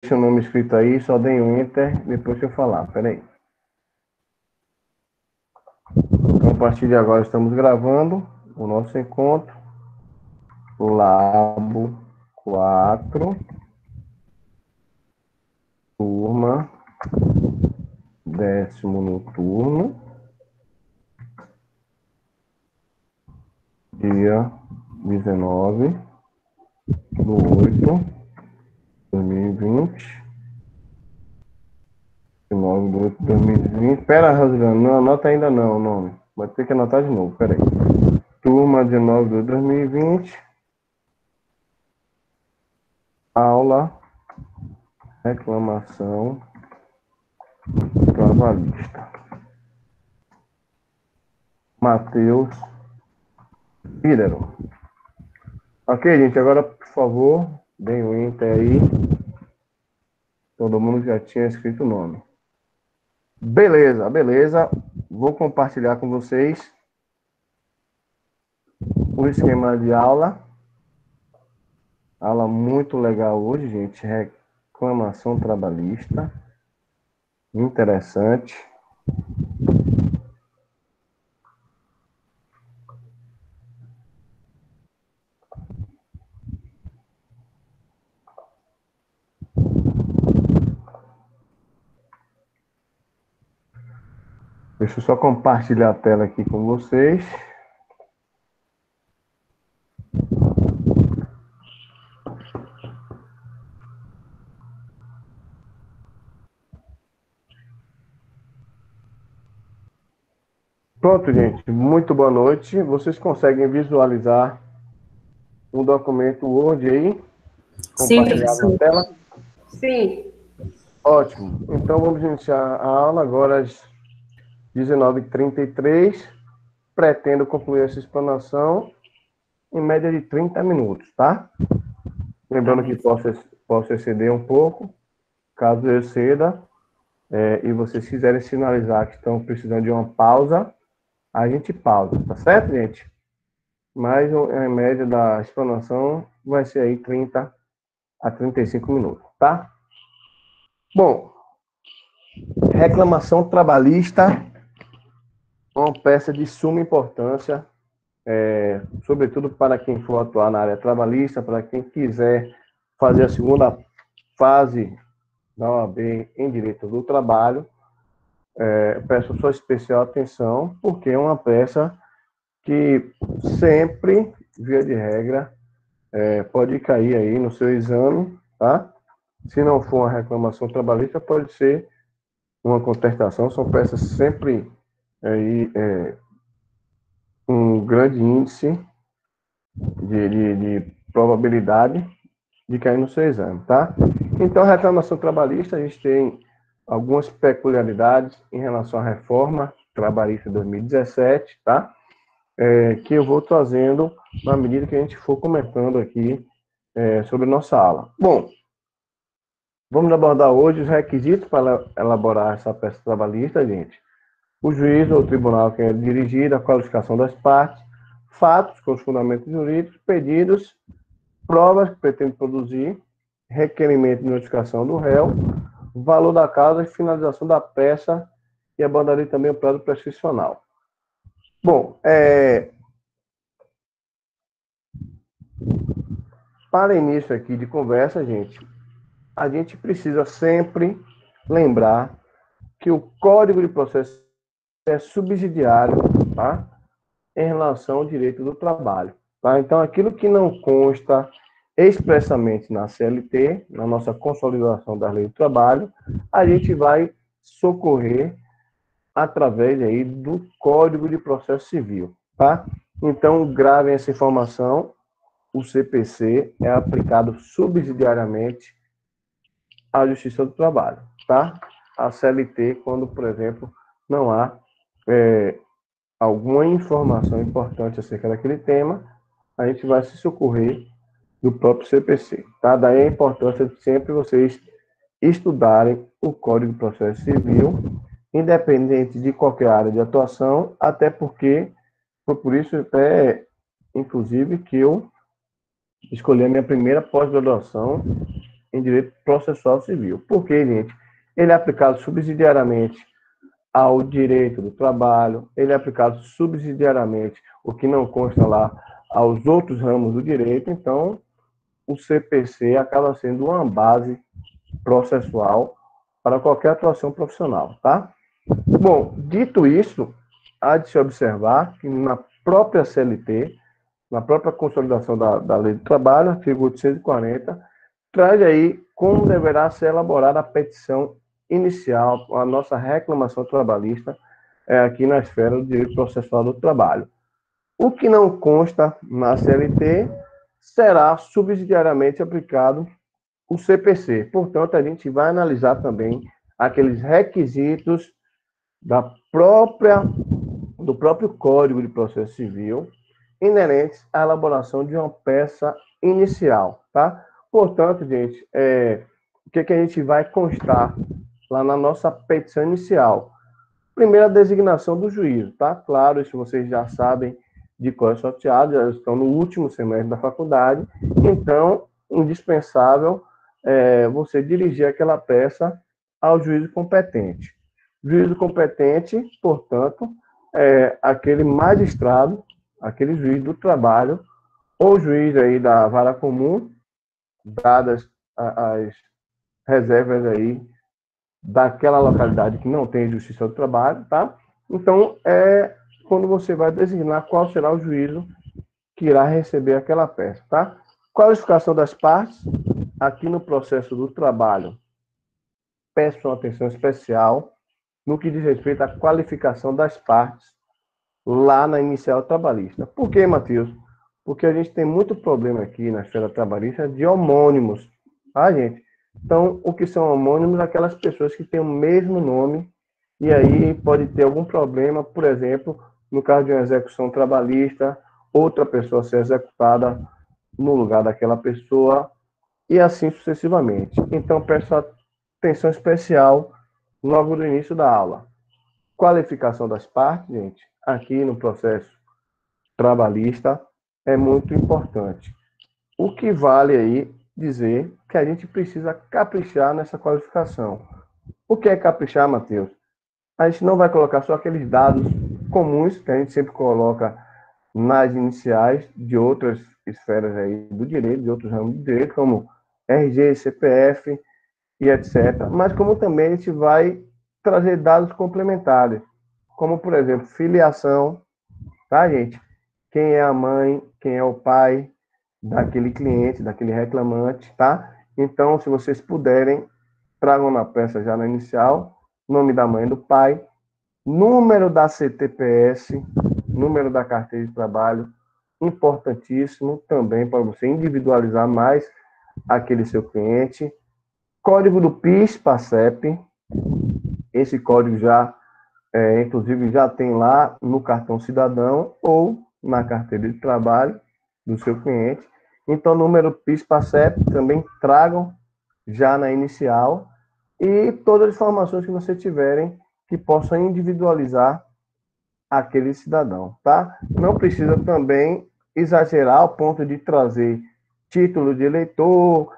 o nome escrito aí, só dei um enter depois que eu falar. Peraí. Então, a partir de agora, estamos gravando o nosso encontro. Labo 4, turma, 10º noturno, dia 19/8/2020. 19/8/2020. Pera, Rosana, não anota ainda não o nome. Vai ter que anotar de novo, peraí. Turma 19/8/2020. Aula, reclamação trabalhista. Matheus Fídero. Ok, gente, agora, por favor, deem o enter aí. Todo mundo já tinha escrito o nome. Beleza, beleza. Vou compartilhar com vocês o esquema de aula. Aula muito legal hoje, gente. Reclamação trabalhista. Interessante. Deixa eu só compartilhar a tela aqui com vocês. Pronto, gente. Muito boa noite. Vocês conseguem visualizar um documento Word aí, Sim, compartilhado na professor. tela? Sim. Ótimo. Então vamos iniciar a aula agora às 19h33. Pretendo concluir essa explanação em média de 30 minutos, tá? Lembrando que posso exceder um pouco. Caso eu exceda, e vocês quiserem sinalizar que estão precisando de uma pausa, a gente pausa, tá certo, gente? Mas a média da explanação vai ser aí 30 a 35 minutos, tá? Bom, reclamação trabalhista é uma peça de suma importância, sobretudo para quem for atuar na área trabalhista, para quem quiser fazer a segunda fase da OAB em Direito do Trabalho. Peço sua especial atenção, porque é uma peça que sempre, via de regra, pode cair aí no seu exame, tá? Se não for uma reclamação trabalhista, pode ser uma contestação. São peças sempre aí, um grande índice de probabilidade de cair no seu exame, tá? Então, a reclamação trabalhista, a gente tem algumas peculiaridades em relação à reforma trabalhista de 2017, tá? Que eu vou trazendo na medida que a gente for comentando aqui sobre nossa aula. Bom, vamos abordar hoje os requisitos para elaborar essa peça trabalhista, gente. O juiz ou o tribunal que é dirigido, a qualificação das partes, fatos com os fundamentos jurídicos, pedidos, provas que pretende produzir, requerimento de notificação do réu, valor da causa e finalização da peça, e abordarei também o prazo prescricional. Bom, para início aqui de conversa, gente, a gente precisa sempre lembrar que o Código de Processo é subsidiário, tá? Em relação ao direito do trabalho, tá? Então, aquilo que não consta expressamente na CLT, na nossa consolidação da lei do trabalho, a gente vai socorrer através aí do Código de Processo Civil, tá? Então, gravem essa informação, o CPC é aplicado subsidiariamente à Justiça do Trabalho, tá? A CLT, quando, por exemplo, não há alguma informação importante acerca daquele tema, a gente vai se socorrer do próprio CPC, tá? Daí a importância de sempre vocês estudarem o Código de Processo Civil, independente de qualquer área de atuação, até porque foi por isso até, inclusive, que eu escolhi a minha primeira pós-graduação em direito processual civil. Por quê, gente? Ele é aplicado subsidiariamente ao direito do trabalho, ele é aplicado subsidiariamente, o que não consta lá, aos outros ramos do direito. Então, o CPC acaba sendo uma base processual para qualquer atuação profissional, tá? Bom, dito isso, há de se observar que na própria CLT, na própria consolidação da Lei do Trabalho, artigo 840, traz aí como deverá ser elaborada a petição inicial, a nossa reclamação trabalhista, aqui na esfera do direito processual do trabalho. O que não consta na CLT será subsidiariamente aplicado o CPC. Portanto, a gente vai analisar também aqueles requisitos do próprio Código de Processo Civil inerentes à elaboração de uma peça inicial, tá? Portanto, gente, o que a gente vai constar lá na nossa petição inicial? Primeiro, a designação do juízo, tá? Claro, isso vocês já sabem de cor salteado, já estão no último semestre da faculdade, então, indispensável você dirigir aquela peça ao juízo competente. Juízo competente, portanto, é aquele magistrado, aquele juiz do trabalho, ou juiz aí da vara comum, dadas as reservas aí daquela localidade que não tem justiça do trabalho, tá? Então, quando você vai designar qual será o juízo que irá receber aquela peça, tá? Qualificação das partes, aqui no processo do trabalho, peço uma atenção especial no que diz respeito à qualificação das partes lá na inicial trabalhista. Por quê, Matheus? Porque a gente tem muito problema aqui na esfera trabalhista de homônimos, tá, gente? Então, o que são homônimos? Aquelas pessoas que têm o mesmo nome, e aí pode ter algum problema, por exemplo, no caso de uma execução trabalhista, outra pessoa ser executada no lugar daquela pessoa, e assim sucessivamente. Então, peço atenção especial logo no início da aula. Qualificação das partes, gente, aqui no processo trabalhista, é muito importante. O que vale aí dizer que a gente precisa caprichar nessa qualificação. O que é caprichar, Matheus? A gente não vai colocar só aqueles dados comuns que a gente sempre coloca nas iniciais de outras esferas aí do direito, de outros ramos do direito, como RG, CPF e etc. Mas como também a gente vai trazer dados complementares, como, por exemplo, filiação, tá, gente? Quem é a mãe, quem é o pai daquele cliente, daquele reclamante, tá? Então, se vocês puderem, tragam na peça já na inicial, nome da mãe e do pai, número da CTPS, número da carteira de trabalho, importantíssimo também para você individualizar mais aquele seu cliente. Código do PIS/PASEP, esse código já, inclusive, já tem lá no cartão cidadão ou na carteira de trabalho do seu cliente. Então, número PIS/PASEP também tragam já na inicial e todas as informações que você tiverem que possam individualizar aquele cidadão, tá? Não precisa também exagerar ao ponto de trazer título de eleitor,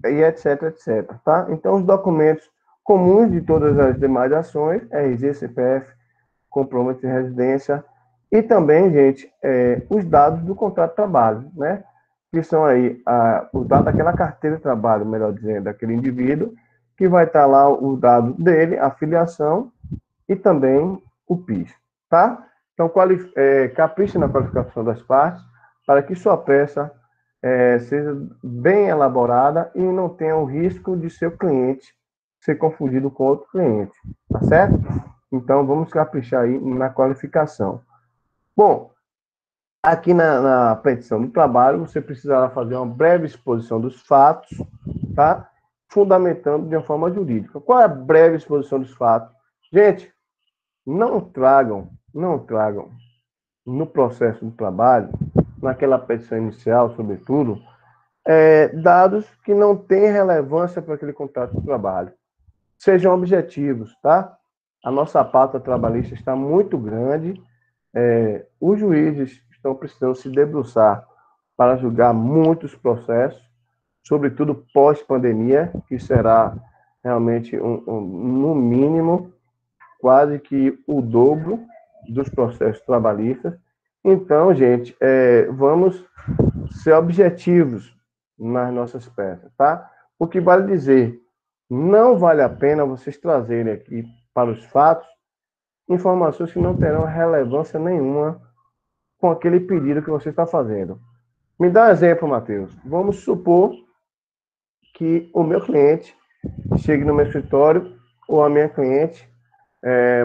e etc, etc, tá? Então, os documentos comuns de todas as demais ações, RG, CPF, comprovante de residência, e também, gente, os dados do contrato de trabalho, né? Que são aí os dados daquela carteira de trabalho, melhor dizendo, daquele indivíduo, que vai estar lá o dado dele, a filiação e também o PIS, tá? Então, capriche na qualificação das partes para que sua peça seja bem elaborada e não tenha o risco de seu cliente ser confundido com outro cliente, tá certo? Então, vamos caprichar aí na qualificação. Bom, aqui na petição do trabalho, você precisará fazer uma breve exposição dos fatos, tá? Fundamentando de uma forma jurídica. Qual é a breve exposição dos fatos? Gente, não tragam no processo do trabalho, naquela petição inicial, sobretudo, dados que não têm relevância para aquele contrato de trabalho. Sejam objetivos, tá? A nossa pauta trabalhista está muito grande, os juízes estão precisando se debruçar para julgar muitos processos, sobretudo pós-pandemia, que será realmente, no mínimo, quase que o dobro dos processos trabalhistas. Então, gente, vamos ser objetivos nas nossas peças, tá? O que vale dizer, não vale a pena vocês trazerem aqui para os fatos informações que não terão relevância nenhuma com aquele pedido que você está fazendo. Me dá um exemplo, Matheus. Vamos supor que o meu cliente chegue no meu escritório, ou a minha cliente,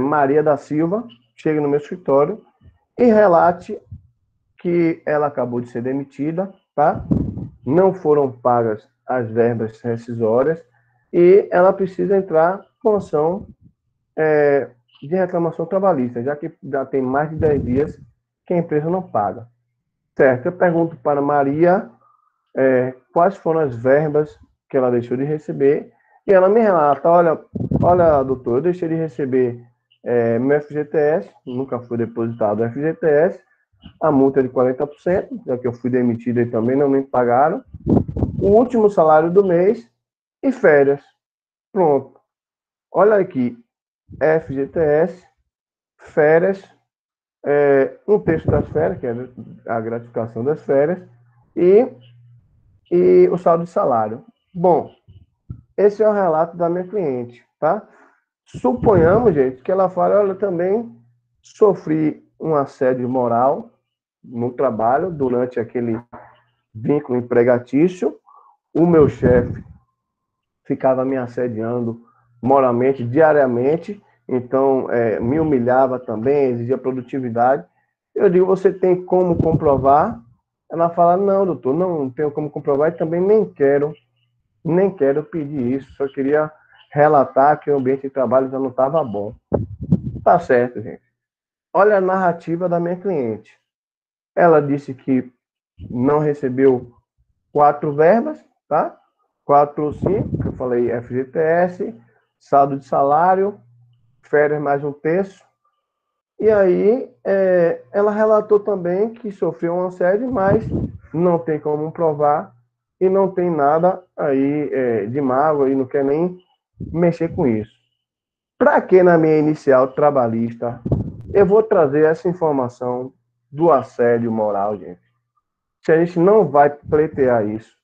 Maria da Silva, chegue no meu escritório e relate que ela acabou de ser demitida, tá? Não foram pagas as verbas rescisórias e ela precisa entrar com ação de reclamação trabalhista, já que já tem mais de 10 dias que a empresa não paga. Certo, eu pergunto para Maria quais foram as verbas que ela deixou de receber e ela me relata, olha, doutor, eu deixei de receber meu FGTS, nunca foi depositado o FGTS, a multa é de 40%, já que eu fui demitido e também não me pagaram, o último salário do mês e férias. Pronto. Olha aqui, FGTS, férias, um terço das férias, que é a gratificação das férias, e o saldo de salário. Bom, esse é o relato da minha cliente, tá? Suponhamos, gente, que ela fala, olha, eu também sofri um assédio moral no trabalho durante aquele vínculo empregatício. O meu chefe ficava me assediando moralmente, diariamente, então me humilhava também, exigia produtividade. Eu digo, você tem como comprovar? Ela fala, não, doutor, não tenho como comprovar e também nem quero pedir isso, só queria relatar que o ambiente de trabalho já não estava bom. Tá certo, gente. Olha a narrativa da minha cliente. Ela disse que não recebeu 4 verbas, tá? 4 ou 5, que eu falei, FGTS, saldo de salário, férias mais um terço. E aí, ela relatou também que sofreu um assédio, mas não tem como provar e não tem nada aí de mágoa e não quer nem mexer com isso. Para que na minha inicial trabalhista eu vou trazer essa informação do assédio moral, gente? Se a gente não vai pleitear isso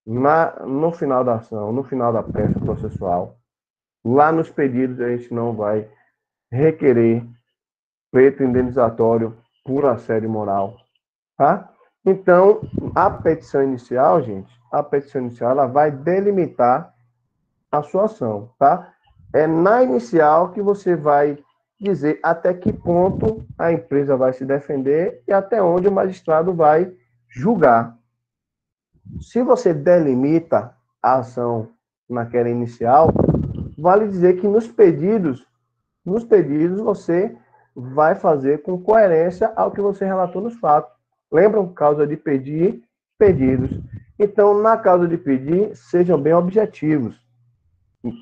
no final da ação, no final da peça processual, lá nos pedidos a gente não vai requerer pleito indenizatório por assédio moral, tá? Então, a petição inicial, gente, ela vai delimitar a sua ação, tá? É na inicial que você vai dizer até que ponto a empresa vai se defender e até onde o magistrado vai julgar. Se você delimita a ação naquela inicial, vale dizer que nos pedidos você vai fazer com coerência ao que você relatou nos fatos. Lembram? Causa de pedir, pedidos. Então, na causa de pedir, sejam bem objetivos.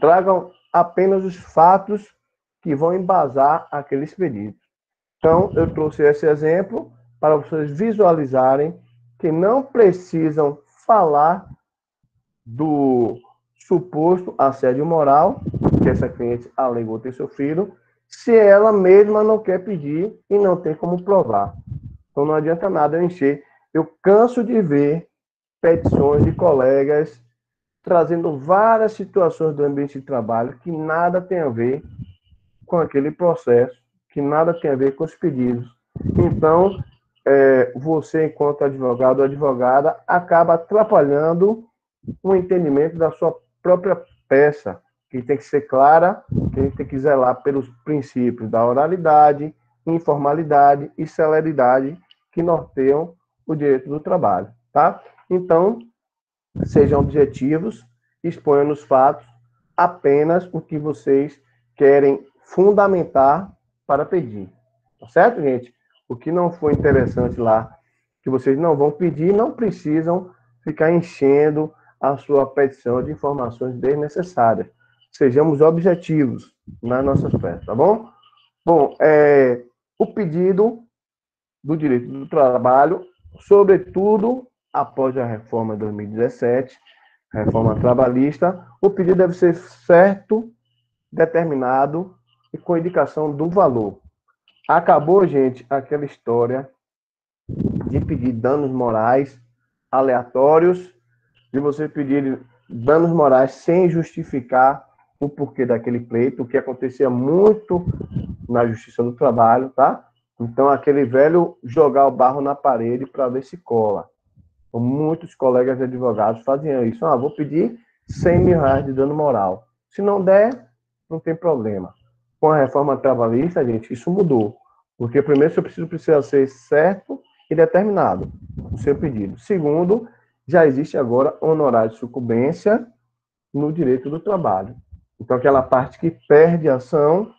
Tragam apenas os fatos que vão embasar aqueles pedidos. Então, eu trouxe esse exemplo para vocês visualizarem que não precisam falar do suposto assédio moral que essa cliente alegou ter sofrido, se ela mesma não quer pedir e não tem como provar. Então, não adianta nada eu encher. Eu canso de ver petições de colegas trazendo várias situações do ambiente de trabalho que nada tem a ver com aquele processo, que nada tem a ver com os pedidos. Então, você, enquanto advogado ou advogada, acaba atrapalhando o entendimento da sua própria peça, que tem que ser clara, que a gente tem que zelar pelos princípios da oralidade, informalidade e celeridade que norteiam o direito do trabalho, tá? Então, sejam objetivos, exponham nos fatos apenas o que vocês querem fundamentar para pedir. Tá certo, gente? O que não for interessante lá, que vocês não vão pedir, não precisam ficar enchendo a sua petição de informações desnecessárias. Sejamos objetivos nas nossas peças, tá bom? Bom, o pedido do direito do trabalho, sobretudo após a reforma de 2017, reforma trabalhista, o pedido deve ser certo, determinado e com indicação do valor. Acabou, gente, aquela história de pedir danos morais aleatórios, de você pedir danos morais sem justificar o porquê daquele pleito, o que acontecia muito na Justiça do Trabalho, tá? Então, aquele velho jogar o barro na parede para ver se cola. Então, muitos colegas advogados faziam isso. Vou pedir 100 mil reais de dano moral. Se não der, não tem problema. Com a reforma trabalhista, gente, isso mudou. Porque, primeiro, seu pedido precisa ser certo e determinado, o seu pedido. Segundo, já existe agora honorário de sucumbência no direito do trabalho. Então, aquela parte que perde a ação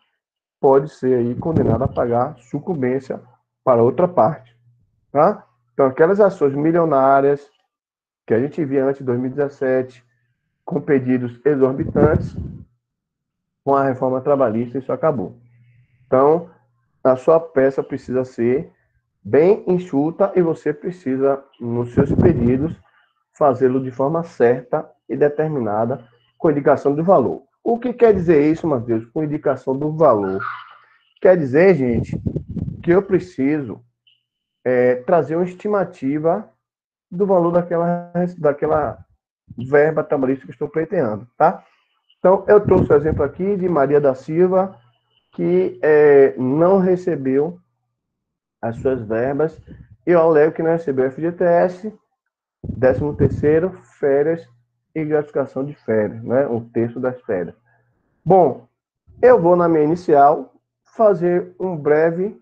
pode ser aí condenada a pagar sucumbência para outra parte, tá? Então, aquelas ações milionárias que a gente via antes de 2017, com pedidos exorbitantes, com a reforma trabalhista, isso acabou. Então, a sua peça precisa ser bem enxuta e você precisa, nos seus pedidos, fazê-lo de forma certa e determinada, com indicação do valor. O que quer dizer isso, Matheus, com indicação do valor? Quer dizer, gente, que eu preciso trazer uma estimativa do valor daquela verba trabalhista que estou pleiteando, tá? Então, eu trouxe o exemplo aqui de Maria da Silva, que não recebeu as suas verbas, e eu alego que não recebeu FGTS, 13º, férias e gratificação de férias, né? Um terço das férias. Bom, eu vou na minha inicial fazer um breve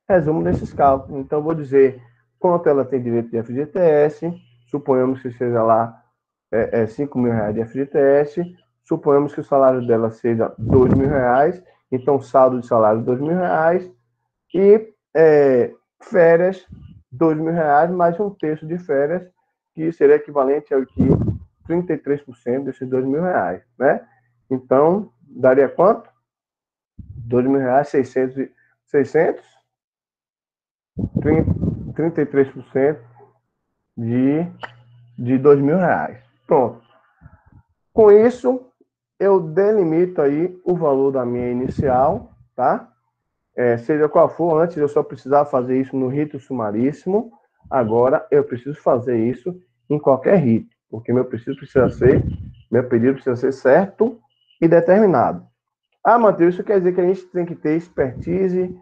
resumo desses cálculos. Então, vou dizer quanto ela tem direito de FGTS, suponhamos que seja lá 5 mil reais de FGTS, suponhamos que o salário dela seja 2 mil reais, então saldo de salário 2 mil reais, e férias 2 mil reais, mais um terço de férias, que seria equivalente ao que 33% desses 2 mil reais, né? Então, daria quanto? 2 mil reais, 600, 33% de 2 mil reais. Pronto. Com isso, eu delimito aí o valor da minha inicial, tá? Seja qual for, antes eu só precisava fazer isso no rito sumaríssimo, agora eu preciso fazer isso em qualquer rito, porque meu pedido precisa ser certo e determinado. Matheus, isso quer dizer que a gente tem que ter expertise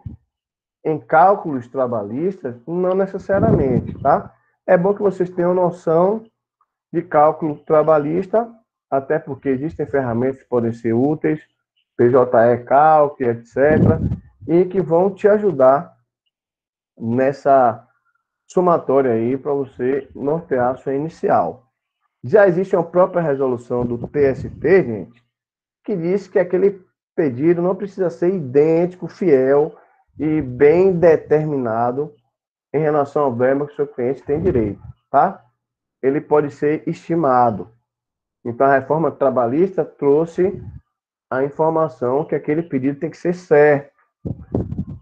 em cálculos trabalhistas? Não necessariamente, tá? É bom que vocês tenham noção de cálculo trabalhista, até porque existem ferramentas que podem ser úteis, PJE Calc, etc., e que vão te ajudar nessa somatória aí para você nortear a sua inicial. Já existe uma própria resolução do TST, gente, que diz que aquele pedido não precisa ser idêntico, fiel e bem determinado em relação ao verba que o seu cliente tem direito, tá? Ele pode ser estimado. Então, a reforma trabalhista trouxe a informação que aquele pedido tem que ser certo.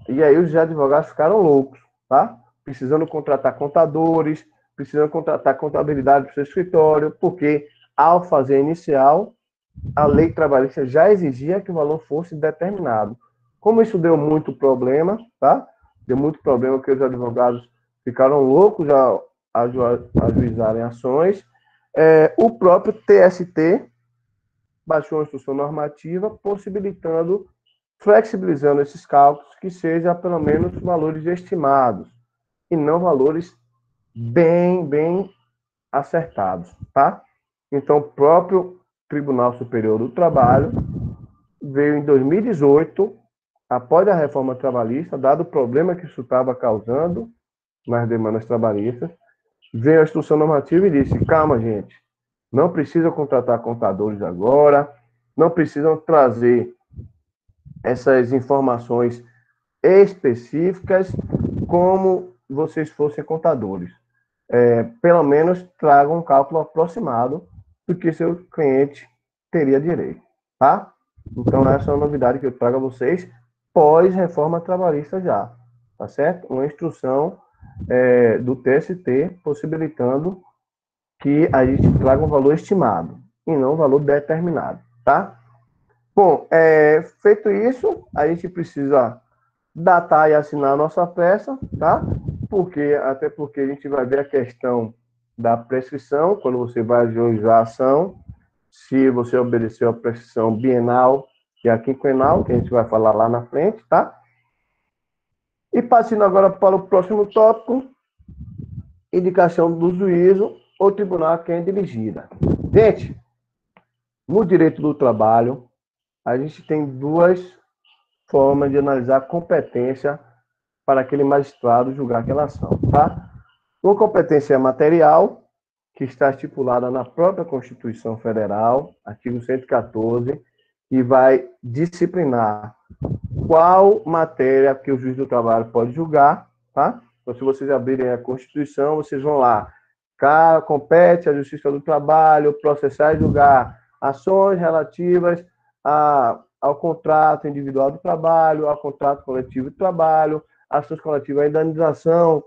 E aí os advogados ficaram loucos, tá? Precisando contratar contadores, precisando contratar contabilidade para o seu escritório, porque ao fazer a inicial, a lei trabalhista já exigia que o valor fosse determinado. Como isso deu muito problema, tá? Deu muito problema porque os advogados ficaram loucos ao ajuizarem ações. O próprio TST baixou uma instrução normativa possibilitando, flexibilizando esses cálculos, que seja pelo menos valores estimados e não valores bem acertados, tá? Então, o próprio Tribunal Superior do Trabalho veio em 2018, após a reforma trabalhista, dado o problema que isso estava causando nas demandas trabalhistas, veio a instrução normativa e disse: calma, gente, não precisa contratar contadores agora, não precisam trazer essas informações específicas como vocês fossem contadores. Pelo menos tragam um cálculo aproximado do que seu cliente teria direito, tá? Então, essa é uma novidade que eu trago a vocês pós-reforma trabalhista já, tá certo? Uma instrução do TST possibilitando que a gente traga um valor estimado e não um valor determinado, tá? Bom, feito isso, a gente precisa datar e assinar a nossa peça, tá? Até porque a gente vai ver a questão da prescrição, quando você vai ajuizar a ação, se você obedeceu a prescrição bienal e a quinquenal, que a gente vai falar lá na frente, tá? E passando agora para o próximo tópico, indicação do juízo ou tribunal a quem é dirigida. Gente, no direito do trabalho, a gente tem duas formas de analisar a competência para aquele magistrado julgar aquela ação, tá? Uma competência material, que está estipulada na própria Constituição Federal, artigo 114, e vai disciplinar qual matéria que o juiz do trabalho pode julgar, tá? Então, se vocês abrirem a Constituição, vocês vão lá. Compete à Justiça do Trabalho processar e julgar ações relativas ao contrato individual do trabalho, ao contrato coletivo de trabalho, ações coletivas à indenização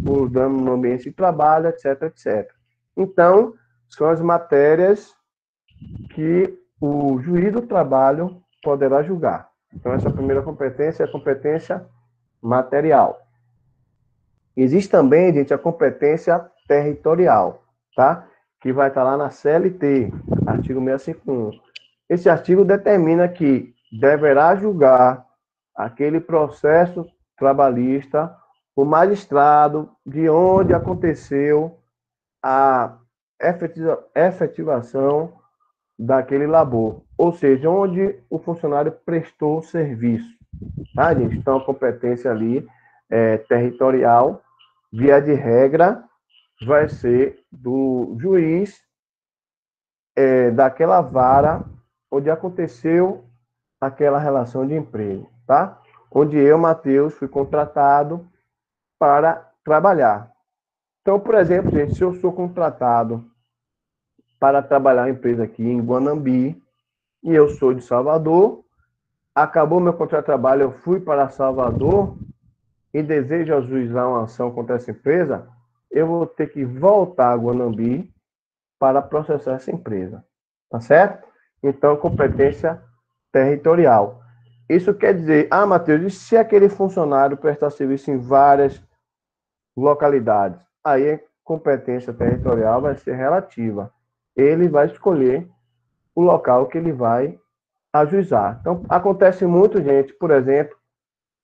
por dano no ambiente de trabalho, etc, etc. Então, são as matérias que o juiz do trabalho poderá julgar. Então, essa primeira competência é a competência material. Existe também, gente, a competência territorial, tá? Que vai estar lá na CLT, artigo 651. Esse artigo determina que deverá julgar aquele processo trabalhista o magistrado de onde aconteceu a efetivação daquele labor, ou seja, onde o funcionário prestou serviço. Tá, gente? Então, a competência ali territorial, via de regra, vai ser do juiz daquela vara onde aconteceu aquela relação de emprego, tá? Onde eu, Matheus, fui contratado para trabalhar. Então, por exemplo, gente, se eu sou contratado para trabalhar em uma empresa aqui em Guanambi e eu sou de Salvador, acabou meu contrato de trabalho, eu fui para Salvador e desejo ajuizar uma ação contra essa empresa, eu vou ter que voltar a Guanambi para processar essa empresa. Tá certo? Então, competência territorial. Isso quer dizer, Matheus, e se aquele funcionário prestar serviço em várias localidades? Aí a competência territorial vai ser relativa. Ele vai escolher o local que ele vai ajuizar. Então, acontece muito, gente, por exemplo,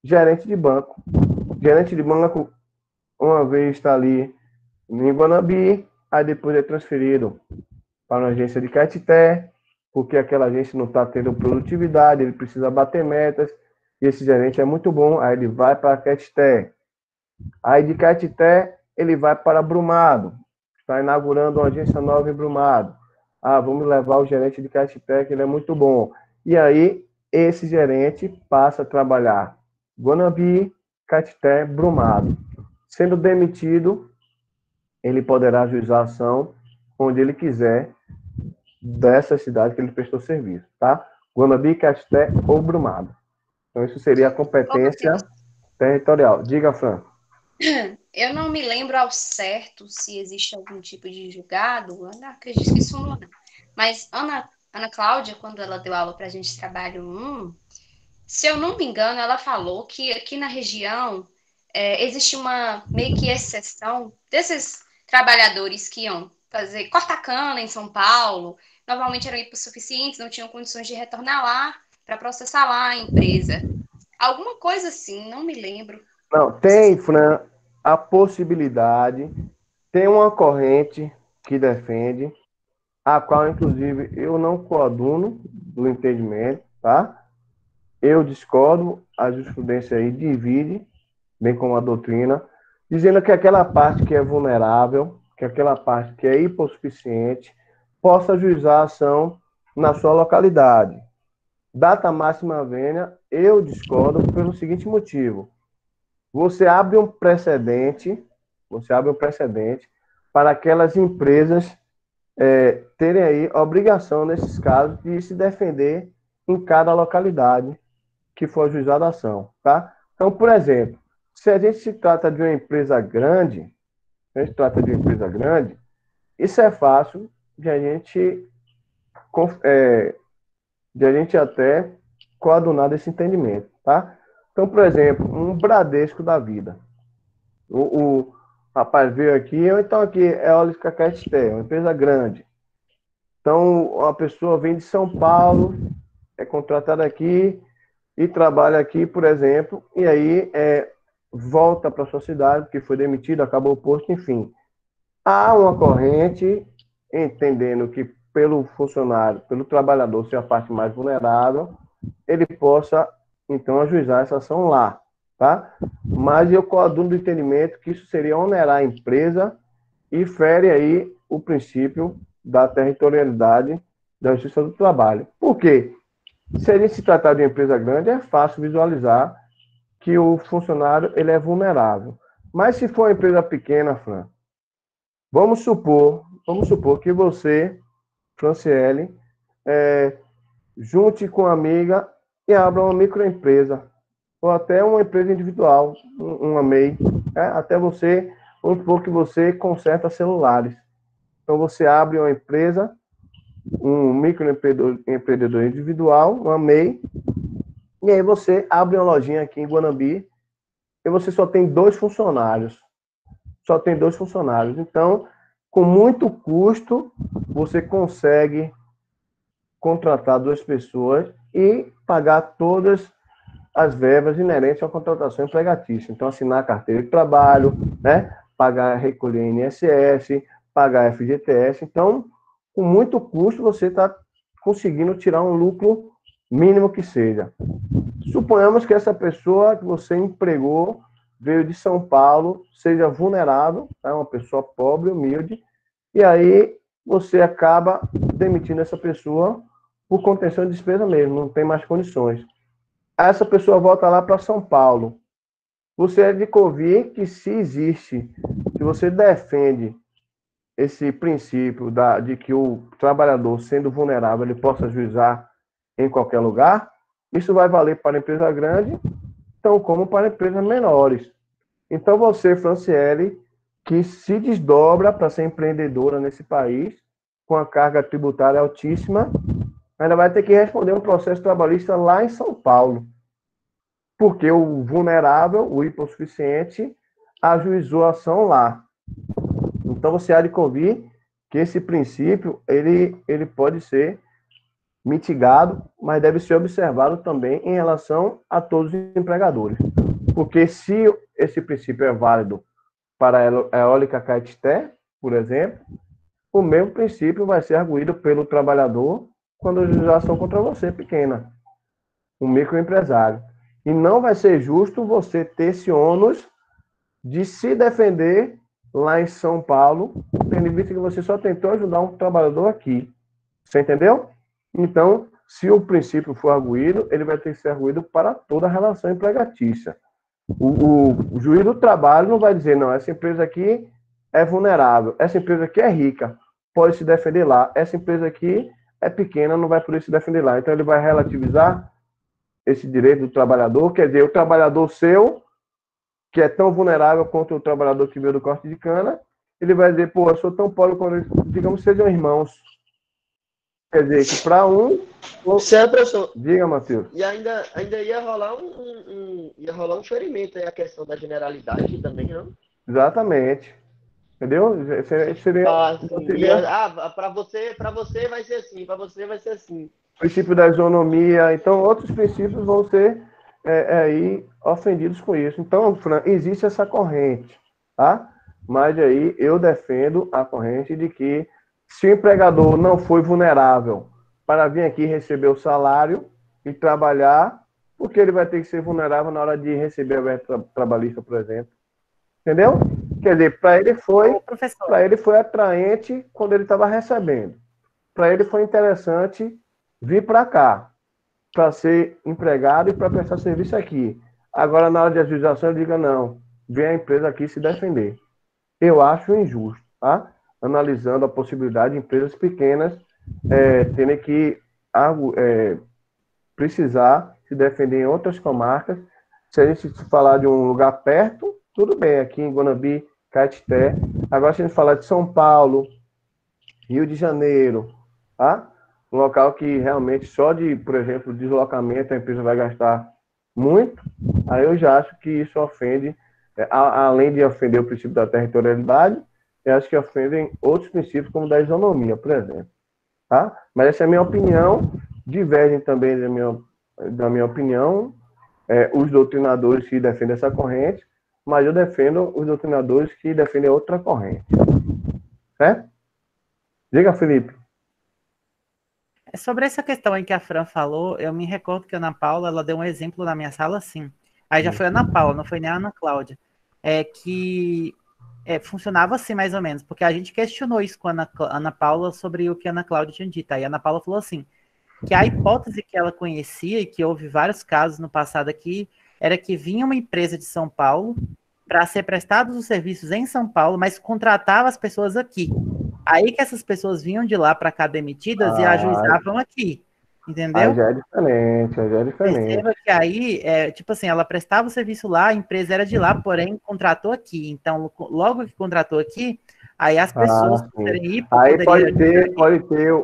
gerente de banco. Gerente de banco, uma vez está ali em Guanambi, aí depois é transferido para uma agência de Caetité, porque aquela agência não está tendo produtividade, ele precisa bater metas, e esse gerente é muito bom, aí ele vai para Caetité. Aí de Caetité, ele vai para Brumado, está inaugurando uma agência nova em Brumado. Vamos levar o gerente de Caetité, que ele é muito bom. E aí, esse gerente passa a trabalhar Guanambi, Caetité, Brumado. Sendo demitido, ele poderá ajuizar a ação onde ele quiser dessa cidade que ele prestou serviço, tá? Guanambi, Caetité ou Brumado. Então, isso seria a competência territorial. Diga, Fran. Eu não me lembro ao certo se existe algum tipo de julgado, eu não acredito que isso não. Mas Ana Cláudia, quando ela deu aula para a gente trabalho 1, se eu não me engano, ela falou que aqui na região existe uma meio que exceção desses trabalhadores que iam fazer cortar cana em São Paulo, normalmente eram hipossuficientes, não tinham condições de retornar lá para processar lá a empresa. Alguma coisa assim, não me lembro. Não, tem, Fran, a possibilidade, tem uma corrente que defende, a qual, inclusive, eu não coaduno do entendimento, tá? Eu discordo, a jurisprudência aí divide, bem como a doutrina, dizendo que aquela parte que é vulnerável, que aquela parte que é hipossuficiente, possa ajuizar a ação na sua localidade. Data máxima vênia, eu discordo pelo seguinte motivo. Você abre um precedente para aquelas empresas terem aí a obrigação, nesses casos, de se defender em cada localidade que for ajuizada a ação, tá? Então, por exemplo, se a gente se trata de uma empresa grande, isso é fácil de a gente, até coadunar desse entendimento, tá? Então, por exemplo, um Bradesco da vida. O rapaz veio aqui, ou então aqui é Eólica Caeté, uma empresa grande. Então, a pessoa vem de São Paulo, é contratada aqui e trabalha aqui, por exemplo, e aí volta para a sua cidade, porque foi demitido, acabou o posto, enfim. Há uma corrente, entendendo que pelo funcionário, pelo trabalhador ser a parte mais vulnerável, ele possa, então, ajuizar essa ação lá, tá? Mas eu coaduno do entendimento que isso seria onerar a empresa e fere aí o princípio da territorialidade da Justiça do Trabalho. Por quê? Se a gente se tratar de uma empresa grande, é fácil visualizar que o funcionário ele é vulnerável. Mas se for uma empresa pequena, Fran, vamos supor que você, Franciele, junte com uma amiga e abra uma microempresa, ou até uma empresa individual, uma MEI, até você, vamos supor que você conserta celulares. Então você abre uma empresa, um microempreendedor individual, uma MEI, e aí você abre uma lojinha aqui em Guanambi e você só tem 2 funcionários. Então, com muito custo, você consegue contratar 2 pessoas e pagar todas as verbas inerentes à contratação empregatícia. Então, assinar a carteira de trabalho, né? Pagar, recolher INSS, pagar FGTS. Então, com muito custo, você está conseguindo tirar um lucro mínimo que seja. Suponhamos que essa pessoa que você empregou veio de São Paulo, seja vulnerável, uma pessoa pobre, humilde, e aí você acaba demitindo essa pessoa por contenção de despesa mesmo, não tem mais condições. Aí essa pessoa volta lá para São Paulo. Você é de convir que se você defende esse princípio de que o trabalhador, sendo vulnerável, ele possa ajuizar em qualquer lugar, isso vai valer para a empresa grande, tão como para empresas menores. Então, você, Franciele, que se desdobra para ser empreendedora nesse país, com a carga tributária altíssima, ainda vai ter que responder um processo trabalhista lá em São Paulo, porque o vulnerável, o hipossuficiente, ajuizou a ação lá. Então, você há de convir que esse princípio ele pode ser mitigado, mas deve ser observado também em relação a todos os empregadores. Porque se esse princípio é válido para a Eólica Caeté, por exemplo, o mesmo princípio vai ser arguído pelo trabalhador quando a ajuização contra você pequena, um microempresário. E não vai ser justo você ter esse ônus de se defender lá em São Paulo, tendo em vista que você só tentou ajudar um trabalhador aqui. Você entendeu? Então, se o princípio for arguído, ele vai ter que ser arguído para toda a relação empregatícia. O juiz do trabalho não vai dizer, não, essa empresa aqui é vulnerável, essa empresa aqui é rica, pode se defender lá, essa empresa aqui é pequena, não vai poder se defender lá. Então, ele vai relativizar esse direito do trabalhador, quer dizer, o trabalhador seu, que é tão vulnerável quanto o trabalhador que veio do corte de cana, ele vai dizer, pô, eu sou tão pobre quanto, digamos, sejam irmãos. Quer dizer, que para um... Certo, professor. Diga, Matheus. E ainda ia rolar um ferimento aí, a questão da generalidade também, não? Exatamente. Entendeu? Seria, para você vai ser assim, para você vai ser assim. Princípio da isonomia, então outros princípios vão ser aí ofendidos com isso. Então, Fran, existe essa corrente, tá? Mas aí eu defendo a corrente de que se o empregador não foi vulnerável para vir aqui receber o salário e trabalhar, porque ele vai ter que ser vulnerável na hora de receber a verba trabalhista, por exemplo. Entendeu? Quer dizer, para ele foi atraente quando ele estava recebendo. Para ele foi interessante vir para cá, para ser empregado e para prestar serviço aqui. Agora, na hora de ajuização, ele diga, não, vem a empresa aqui se defender. Eu acho injusto, tá? Analisando a possibilidade de empresas pequenas terem que precisar se defender em outras comarcas. Se a gente falar de um lugar perto, tudo bem, aqui em Guanambi, Caeté. Agora, se a gente falar de São Paulo, Rio de Janeiro, tá? Um local que realmente só de, por exemplo, deslocamento a empresa vai gastar muito, aí eu já acho que isso ofende, além de ofender o princípio da territorialidade, eu acho que ofendem outros princípios, como da isonomia, por exemplo, tá? Mas essa é a minha opinião, divergem também da minha opinião, os doutrinadores que defendem essa corrente, mas eu defendo os doutrinadores que defendem outra corrente, certo? Diga, Felipe. Sobre essa questão aí que a Fran falou, eu me recordo que a Ana Paula, ela deu um exemplo na minha sala, assim. Aí já foi a Ana Paula, não foi nem a Ana Cláudia. Que funcionava assim, mais ou menos, porque a gente questionou isso com a Ana Paula sobre o que a Ana Cláudia tinha dito. Aí a Ana Paula falou assim, que a hipótese que ela conhecia, e que houve vários casos no passado aqui, era que vinha uma empresa de São Paulo para ser prestados os serviços em São Paulo, mas contratava as pessoas aqui. Aí que essas pessoas vinham de lá para cá demitidas e ajuizavam aqui, entendeu? Aí já é diferente, aí já é diferente. Perceba que aí, tipo assim, ela prestava o serviço lá, a empresa era de lá, porém contratou aqui. Então, logo que contratou aqui, aí as pessoas poderem ir... Aí pode ter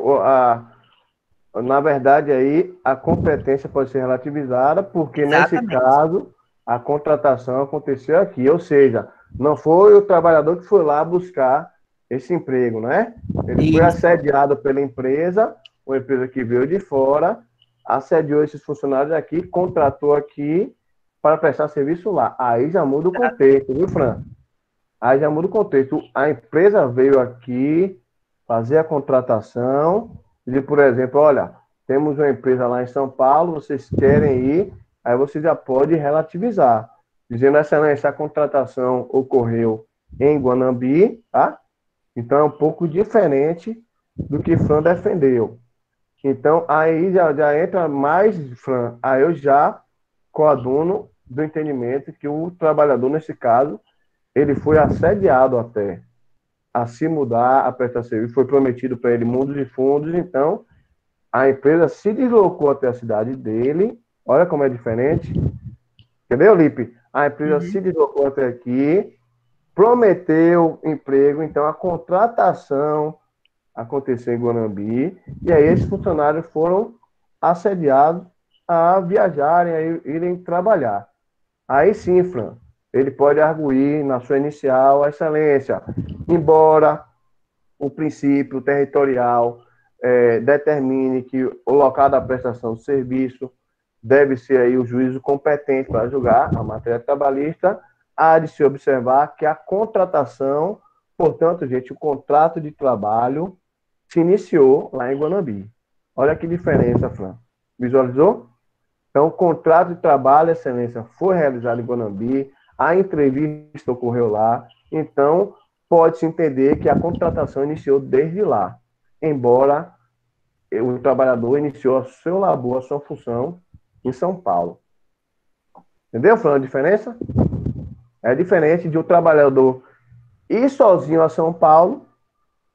na verdade, aí a competência pode ser relativizada, porque nesse caso a contratação aconteceu aqui, ou seja, não foi o trabalhador que foi lá buscar esse emprego, né? Ele foi assediado pela empresa, uma empresa que veio de fora, assediou esses funcionários aqui, contratou aqui para prestar serviço lá. Aí já muda o contexto, viu, Fran? Aí já muda o contexto. A empresa veio aqui fazer a contratação, e, por exemplo, olha, temos uma empresa lá em São Paulo, vocês querem ir, aí você já pode relativizar, dizendo, excelência, a contratação ocorreu em Guanambi, tá? Então é um pouco diferente do que Fran defendeu. Então aí já entra mais, Fran, aí eu já coaduno do entendimento que o trabalhador, nesse caso, ele foi assediado até a se mudar, a prestar serviço, foi prometido para ele mundos e fundos, então a empresa se deslocou até a cidade dele, olha como é diferente, entendeu, Lipe? A empresa se deslocou até aqui, prometeu emprego, então a contratação aconteceu em Guanambi, e aí esses funcionários foram assediados a viajarem, a irem trabalhar. Aí sim, Fran, ele pode arguir na sua inicial a excelência, embora o princípio territorial determine que o local da prestação de serviço deve ser aí o juízo competente para julgar a matéria trabalhista, há de se observar que a contratação, portanto, gente, o contrato de trabalho se iniciou lá em Guanambi. Olha que diferença, Fran. Visualizou? Então, o contrato de trabalho, excelência, foi realizado em Guanambi, a entrevista ocorreu lá, então pode-se entender que a contratação iniciou desde lá, embora o trabalhador iniciou a seu labor, a sua função em São Paulo. Entendeu, Fran, a diferença? É diferente de um trabalhador ir sozinho a São Paulo,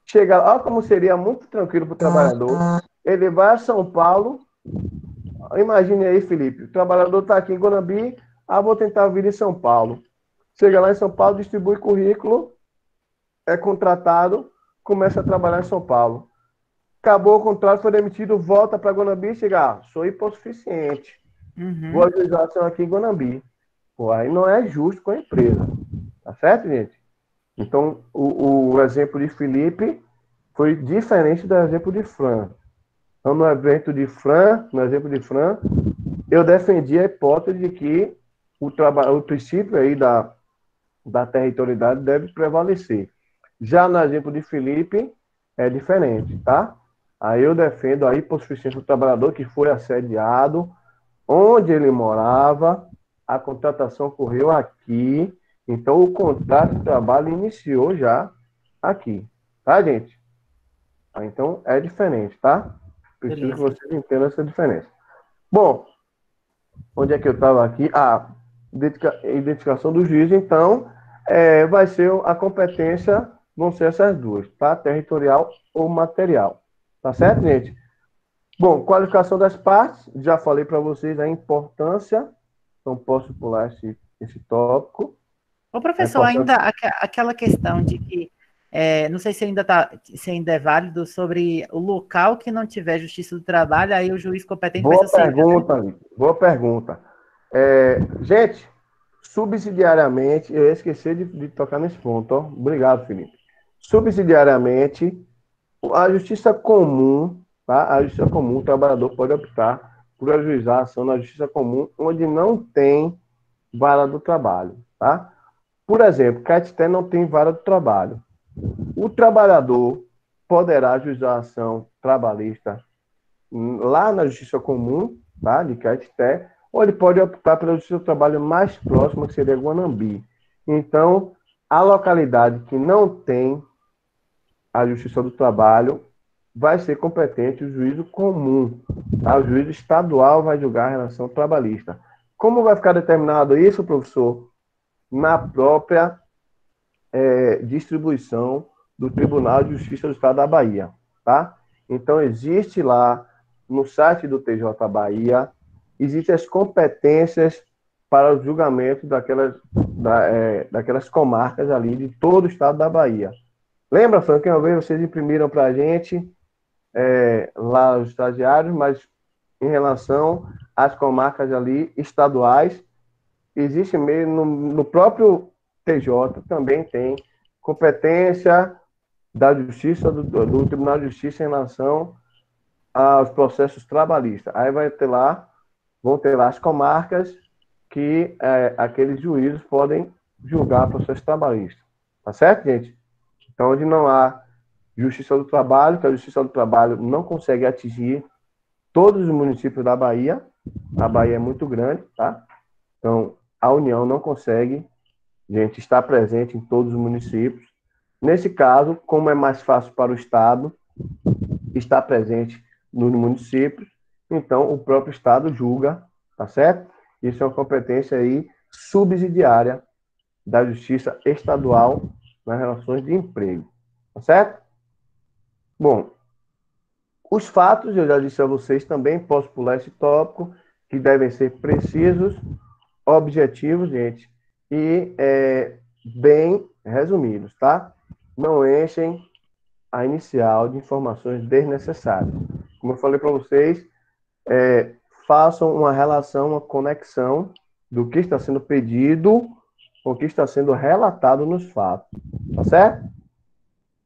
chegar lá, olha como seria muito tranquilo para o trabalhador, ele vai a São Paulo, imagine aí, Felipe, o trabalhador está aqui em Guanambi, vou tentar vir em São Paulo. Chega lá em São Paulo, distribui currículo, é contratado, começa a trabalhar em São Paulo. Acabou o contrato, foi demitido, volta para Guanambi e chega, sou hipossuficiente. Vou ajuizar a ação aqui em Guanambi. Pô, aí não é justo com a empresa. Tá certo, gente? Então, o exemplo de Felipe foi diferente do exemplo de Fran. Então, no exemplo de Fran, eu defendi a hipótese de que o princípio aí da territorialidade deve prevalecer. Já no exemplo de Felipe, é diferente, tá? Aí eu defendo a hipossuficiência do trabalhador que foi assediado, onde ele morava, a contratação ocorreu aqui, então o contrato de trabalho iniciou já aqui, tá, gente? Então é diferente, tá? Preciso que vocês entendam essa diferença. Bom, onde é que eu estava aqui? Identificação do juiz, então, vai ser a competência, vão ser essas duas, tá? Territorial ou material. Tá certo, gente? Bom, qualificação das partes, já falei para vocês a importância, então posso pular esse tópico. Ô, professor, ainda aquela questão de que não sei se ainda é válido sobre o local que não tiver justiça do trabalho, aí o juiz competente vai Boa ser o pergunta, Lico. Boa pergunta. Gente, subsidiariamente, eu esqueci de tocar nesse ponto, ó. Obrigado, Felipe. Subsidiariamente, a justiça comum, tá? A justiça comum, o trabalhador pode optar por ajuizar a ação na justiça comum, onde não tem vara do trabalho, tá? Por exemplo, Caeté não tem vara do trabalho. O trabalhador poderá ajuizar a ação trabalhista lá na justiça comum, tá? De Caeté, ou ele pode optar pela justiça do trabalho mais próxima, que seria Guanambi. Então, a localidade que não tem a justiça do trabalho vai ser competente o juízo comum, tá? O juízo estadual vai julgar a relação trabalhista. Como vai ficar determinado isso, professor? Na própria distribuição do Tribunal de Justiça do Estado da Bahia, tá? Então, existe lá no site do TJ Bahia, existem as competências para o julgamento daquelas comarcas ali de todo o estado da Bahia. Lembra, Frank, uma vez vocês imprimiram para a gente lá os estagiários, mas em relação às comarcas ali estaduais, existe mesmo no próprio TJ também tem competência da Justiça, do Tribunal de Justiça em relação aos processos trabalhistas. Aí vão ter lá as comarcas que aqueles juízes podem julgar processos trabalhistas. Tá certo, gente? Então, onde não há Justiça do Trabalho, que a Justiça do Trabalho não consegue atingir todos os municípios da Bahia, a Bahia é muito grande, tá? Então, a União não consegue, gente, estar presente em todos os municípios. Nesse caso, como é mais fácil para o Estado estar presente nos municípios, então o próprio Estado julga, tá certo? Isso é uma competência aí subsidiária da Justiça Estadual nas relações de emprego, tá certo? Bom, os fatos, eu já disse a vocês também, posso pular esse tópico, que devem ser precisos, objetivos, gente, e bem resumidos, tá? Não enchem a inicial de informações desnecessárias. Como eu falei para vocês, façam uma relação, uma conexão do que está sendo pedido com o que está sendo relatado nos fatos, tá certo?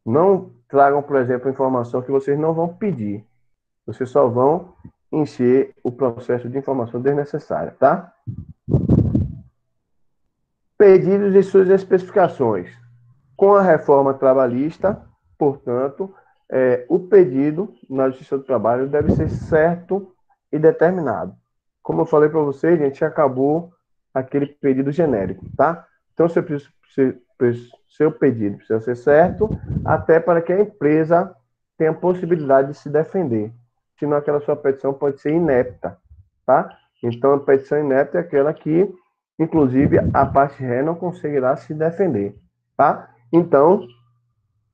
Não tragam, por exemplo, informação que vocês não vão pedir. Vocês só vão encher o processo de informação desnecessária, tá? Pedidos e suas especificações. Com a reforma trabalhista, portanto, o pedido na Justiça do Trabalho deve ser certo e determinado. Como eu falei para vocês, a gente acabou aquele pedido genérico, tá? Então, seu pedido precisa ser certo, até para que a empresa tenha possibilidade de se defender. Senão, aquela sua petição pode ser inepta, tá? Então, a petição inepta é aquela que, inclusive, a parte ré não conseguirá se defender, tá? Então,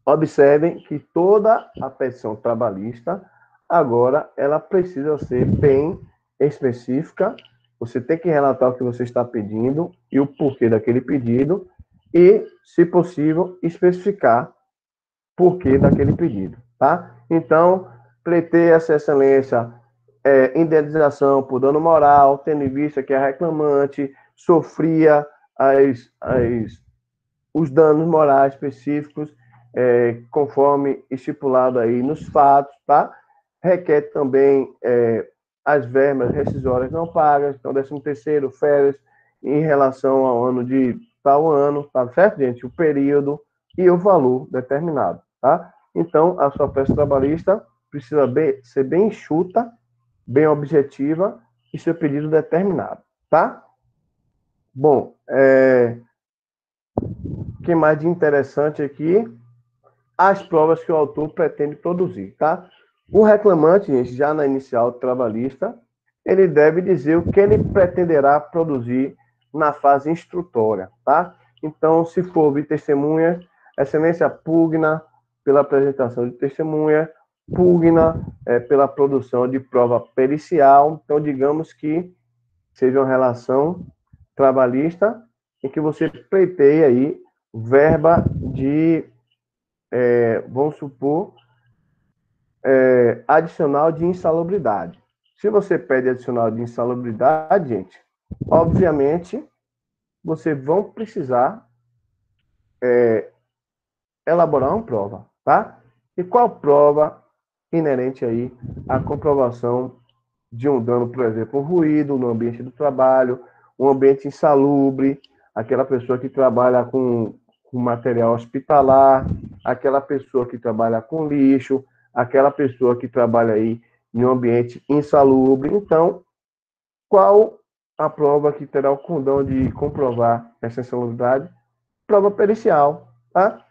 observem que toda a petição trabalhista, agora, ela precisa ser bem específica. Você tem que relatar o que você está pedindo e o porquê daquele pedido e, se possível, especificar porquê daquele pedido, tá? Então, pleiteia essa excelência, indenização por dano moral, tendo em vista que a reclamante sofria os danos morais específicos, conforme estipulado aí nos fatos, tá? Requer também as verbas rescisórias não pagas, então 13º, férias, em relação ao ano de tal ano, tá certo, gente? O período e o valor determinado, tá? Então, a sua peça trabalhista precisa ser bem enxuta, bem objetiva e seu pedido determinado, tá? Bom, o que mais de interessante aqui? As provas que o autor pretende produzir, tá? O reclamante, gente, já na inicial trabalhista, ele deve dizer o que ele pretenderá produzir na fase instrutória, tá? Então, se for ouvir testemunhas, excelência pugna pela apresentação de testemunha, pugna pela produção de prova pericial. Então, digamos que seja uma relação trabalhista em que você pleiteia aí verba de vamos supor, adicional de insalubridade. Se você pede adicional de insalubridade, gente, obviamente, vocês vão precisar elaborar uma prova, tá? E qual prova inerente aí à comprovação de um dano, por exemplo, um ruído no ambiente do trabalho, um ambiente insalubre, aquela pessoa que trabalha com material hospitalar, aquela pessoa que trabalha com lixo, aquela pessoa que trabalha aí em um ambiente insalubre. Então, qual a prova que terá o condão de comprovar essa insalubridade? Prova pericial, tá?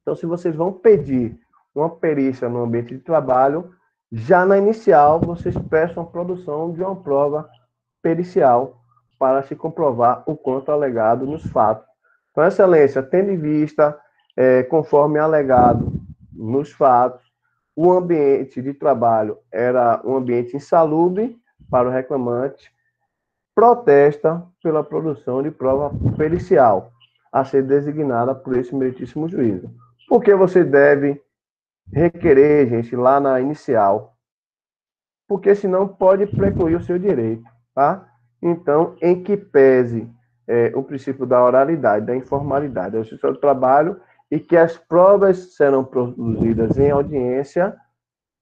Então, se vocês vão pedir uma perícia no ambiente de trabalho, já na inicial, vocês peçam a produção de uma prova pericial para se comprovar o quanto alegado nos fatos. Então, Excelência, tendo em vista, conforme alegado nos fatos, o ambiente de trabalho era um ambiente insalubre para o reclamante, protesta pela produção de prova pericial a ser designada por esse meritíssimo juízo. Por que você deve requerer, gente, lá na inicial? Porque senão pode precluir o seu direito, tá? Então, em que pese o princípio da oralidade, da informalidade, da justiça do trabalho, e que as provas serão produzidas em audiência,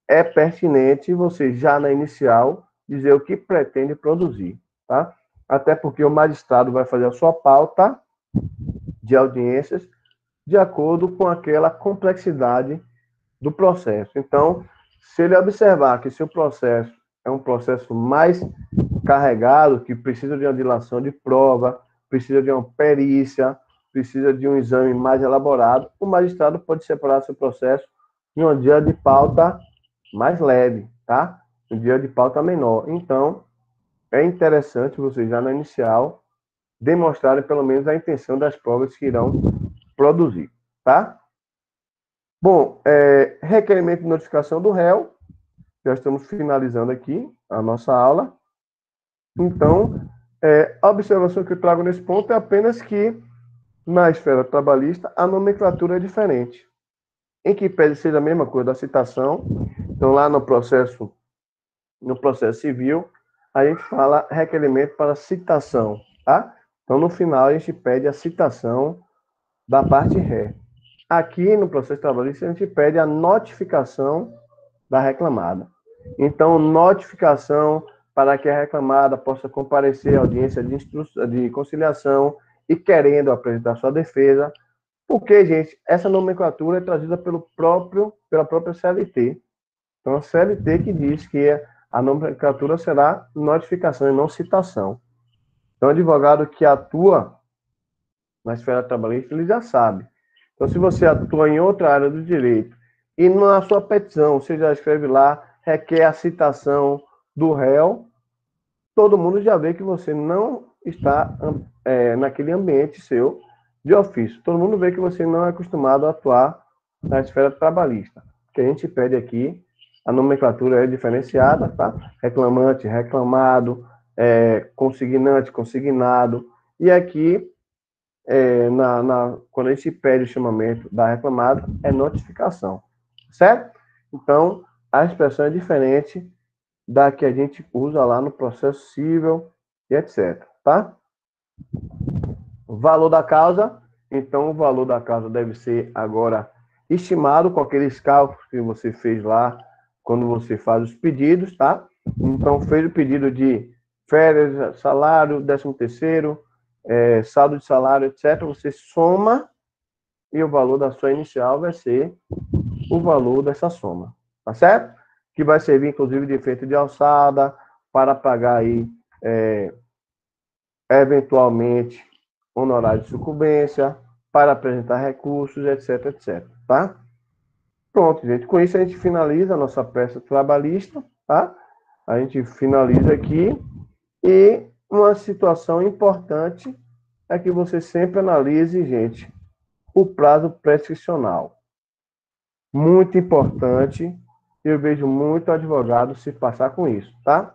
é pertinente você, já na inicial, dizer o que pretende produzir, tá? Até porque o magistrado vai fazer a sua pauta de audiências de acordo com aquela complexidade do processo. Então, se ele observar que seu processo é um processo mais carregado, que precisa de uma dilação de prova, precisa de uma perícia, precisa de um exame mais elaborado, o magistrado pode separar seu processo em um dia de pauta mais leve, tá? Um dia de pauta menor. Então, é interessante você, já na inicial, demonstrarem pelo menos a intenção das provas que irão produzir, tá? Bom, requerimento de notificação do réu. Já estamos finalizando aqui a nossa aula. Então, a observação que eu trago nesse ponto é apenas que, na esfera trabalhista, a nomenclatura é diferente. Em que pese seja a mesma coisa da citação, então lá no processo civil, a gente fala requerimento para citação, tá? Então, no final, a gente pede a citação da parte ré. Aqui, no processo trabalhista, a gente pede a notificação da reclamada. Então, notificação para que a reclamada possa comparecer à audiência de conciliação e querendo apresentar sua defesa. Porque, gente, essa nomenclatura é trazida pela própria CLT. Então, a CLT que diz que a nomenclatura será notificação e não citação. Então, o advogado que atua na esfera trabalhista, ele já sabe. Então, se você atua em outra área do direito e na sua petição, você já escreve lá, requer a citação do réu, todo mundo já vê que você não está naquele ambiente seu de ofício. Todo mundo vê que você não é acostumado a atuar na esfera trabalhista. O que a gente pede aqui, a nomenclatura é diferenciada, tá? Reclamante, reclamado, consignante, consignado. E aqui, quando a gente pede o chamamento da reclamada, é notificação, certo? Então, a expressão é diferente da que a gente usa lá no processo civil e etc, tá? O valor da causa, então o valor da causa deve ser agora estimado com aqueles cálculos que você fez lá quando você faz os pedidos, tá? Então, fez o pedido de férias, salário, 13º, saldo de salário, etc. Você soma e o valor da sua inicial vai ser o valor dessa soma, tá certo? Que vai servir, inclusive, de efeito de alçada para pagar aí, eventualmente, honorário de sucumbência, para apresentar recursos, etc, etc, tá? Pronto, gente. Com isso, a gente finaliza a nossa peça trabalhista, tá? A gente finaliza aqui. E uma situação importante é que você sempre analise, gente, o prazo prescricional. Muito importante. Eu vejo muito advogado se passar com isso, tá?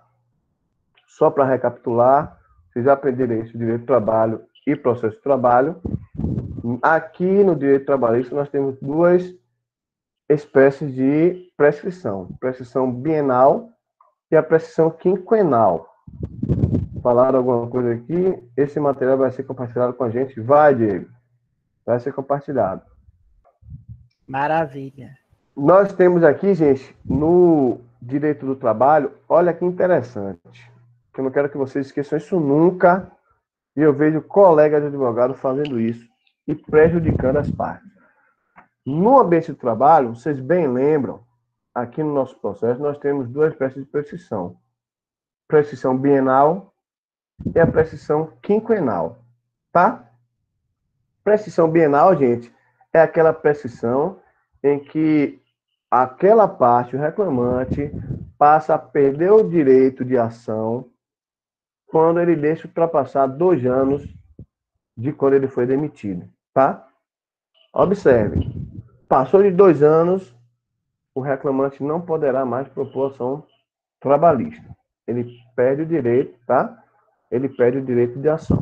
Só para recapitular, vocês já aprenderam isso, direito do trabalho e processo de trabalho. Aqui no direito trabalhista nós temos duas espécies de prescrição. Prescrição bienal e a prescrição quinquenal. Falaram alguma coisa aqui? Esse material vai ser compartilhado com a gente? Vai, Diego. Vai ser compartilhado. Maravilha. Nós temos aqui, gente, no direito do trabalho, olha que interessante. Eu não quero que vocês esqueçam isso nunca. E eu vejo colegas de advogado fazendo isso e prejudicando as partes. No ambiente do trabalho, vocês bem lembram, aqui no nosso processo, nós temos duas espécies de prescrição. Prescrição bienal e a prescrição quinquenal, tá? Prescrição bienal, gente, é aquela prescrição em que aquela parte, o reclamante, passa a perder o direito de ação quando ele deixa ultrapassar 2 anos de quando ele foi demitido, tá? Observe, passou de 2 anos, o reclamante não poderá mais propor ação trabalhista. Ele perde o direito, tá? Ele perde o direito de ação.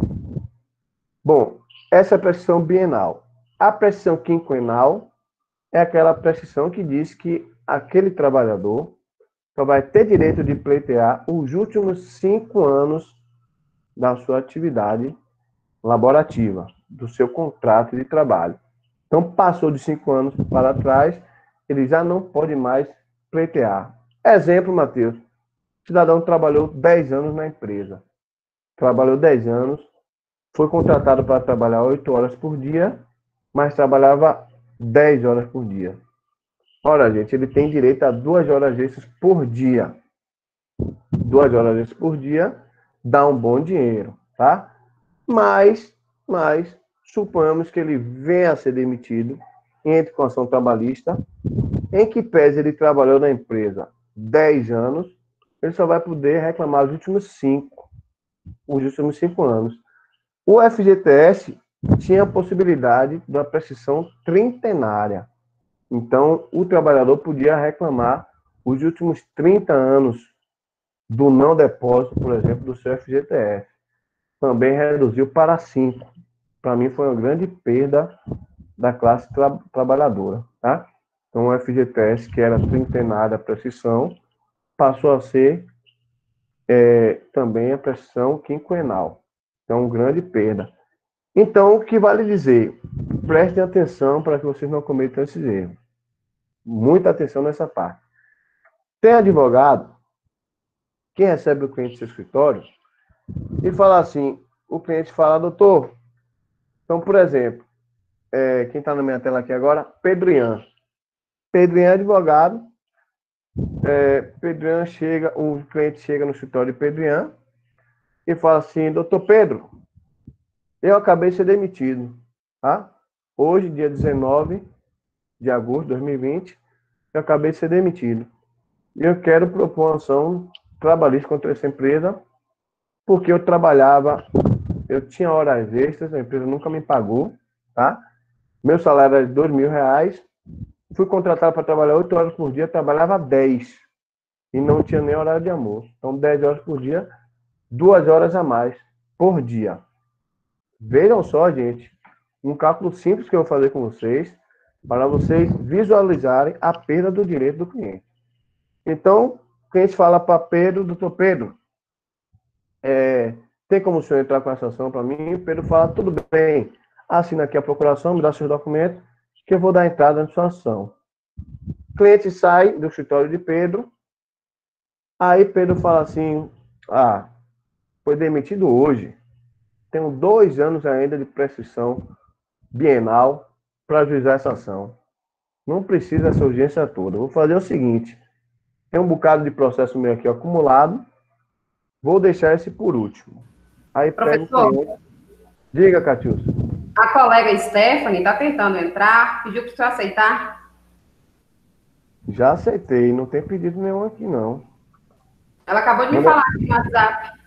Bom, essa é a prescrição bienal. A prescrição quinquenal é aquela prescrição que diz que aquele trabalhador só vai ter direito de pleitear os últimos 5 anos da sua atividade laborativa, do seu contrato de trabalho. Então, passou de 5 anos para trás, ele já não pode mais pleitear. Exemplo, Matheus. O cidadão trabalhou 10 anos na empresa. Trabalhou 10 anos, foi contratado para trabalhar 8 horas por dia, mas trabalhava 10 horas por dia. Ora, gente, ele tem direito a 2 horas extras por dia. 2 horas extras por dia dá um bom dinheiro, tá? Mas suponhamos que ele venha a ser demitido, entre com ação trabalhista, em que pese ele trabalhou na empresa 10 anos, ele só vai poder reclamar os últimos 5 anos. O FGTS tinha a possibilidade da prescrição trintenária. Então, o trabalhador podia reclamar os últimos 30 anos do não depósito, por exemplo, do seu FGTS. Também reduziu para 5. Para mim, foi uma grande perda da classe trabalhadora, tá? Então, o FGTS, que era trintenária a prescrição, passou a ser também a prescrição quinquenal. Então, grande perda. Então, o que vale dizer? Prestem atenção para que vocês não cometam esses erros. Muita atenção nessa parte. Tem advogado, quem recebe o cliente no seu escritório, e fala assim, o cliente fala, doutor, então, por exemplo, quem está na minha tela aqui agora, Pedro Ian. Pedro Ian é advogado, Pedro Ian o cliente chega no escritório de Pedro Ian e fala assim, doutor Pedro, eu acabei de ser demitido, tá? Hoje, dia 19 de agosto de 2020, eu acabei de ser demitido. E eu quero propor uma ação trabalhista contra essa empresa, porque eu tinha horas extras, a empresa nunca me pagou, tá? Meu salário era de R$2.000, fui contratado para trabalhar 8 horas por dia, trabalhava 10, e não tinha nem horário de almoço. Então, 10 horas por dia, 2 horas a mais por dia. Vejam só, gente, um cálculo simples que eu vou fazer com vocês, para vocês visualizarem a perda do direito do cliente. Então, o cliente fala para Pedro, doutor Pedro, tem como o senhor entrar com essa ação para mim? Pedro fala, tudo bem, assina aqui a procuração, me dá seus documentos, que eu vou dar entrada na sua ação. O cliente sai do escritório de Pedro, aí Pedro fala assim, foi demitido hoje, tenho 2 anos ainda de prescrição bienal para ajuizar essa ação. Não precisa dessa urgência toda. Vou fazer o seguinte, tem um bocado de processo meu aqui acumulado, vou deixar esse por último. Aí pega o cliente. Diga, Catiúcia. A colega Stephanie está tentando entrar, pediu para você aceitar. Já aceitei, não tem pedido nenhum aqui, não. Ela acabou de me falar aqui no WhatsApp.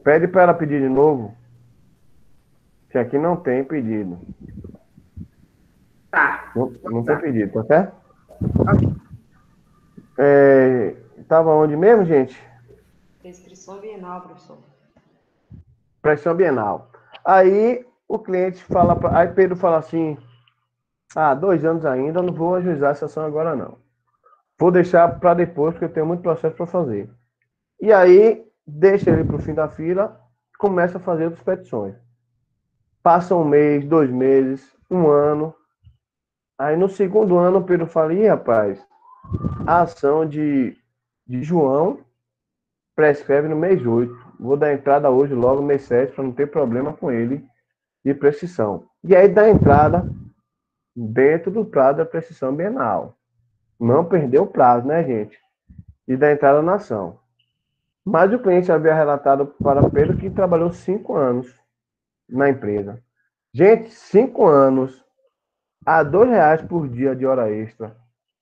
Pede para ela pedir de novo, que aqui não tem pedido. Tá. Não tem pedido, tá certo? Ok. Estava onde mesmo, gente? Prescrição bienal, professor. Prescrição bienal. Aí o cliente fala, aí Pedro fala assim, Ah, 2 anos ainda, eu não vou ajuizar essa ação agora, não. Vou deixar para depois, porque eu tenho muito processo para fazer. E aí, deixa ele para o fim da fila, começa a fazer outras petições. Passa 1 mês, 2 meses, 1 ano. Aí no segundo ano, o Pedro fala, ih, rapaz, a ação de João prescreve no mês 8. Vou dar entrada hoje, logo no mês 7, para não ter problema com ele de prescrição. E aí dá entrada dentro do prazo da prescrição bienal. Não perdeu o prazo, né, gente? E dá entrada na ação. Mas o cliente havia relatado para Pedro que trabalhou 5 anos na empresa. Gente, 5 anos a R$ 2 por dia de hora extra.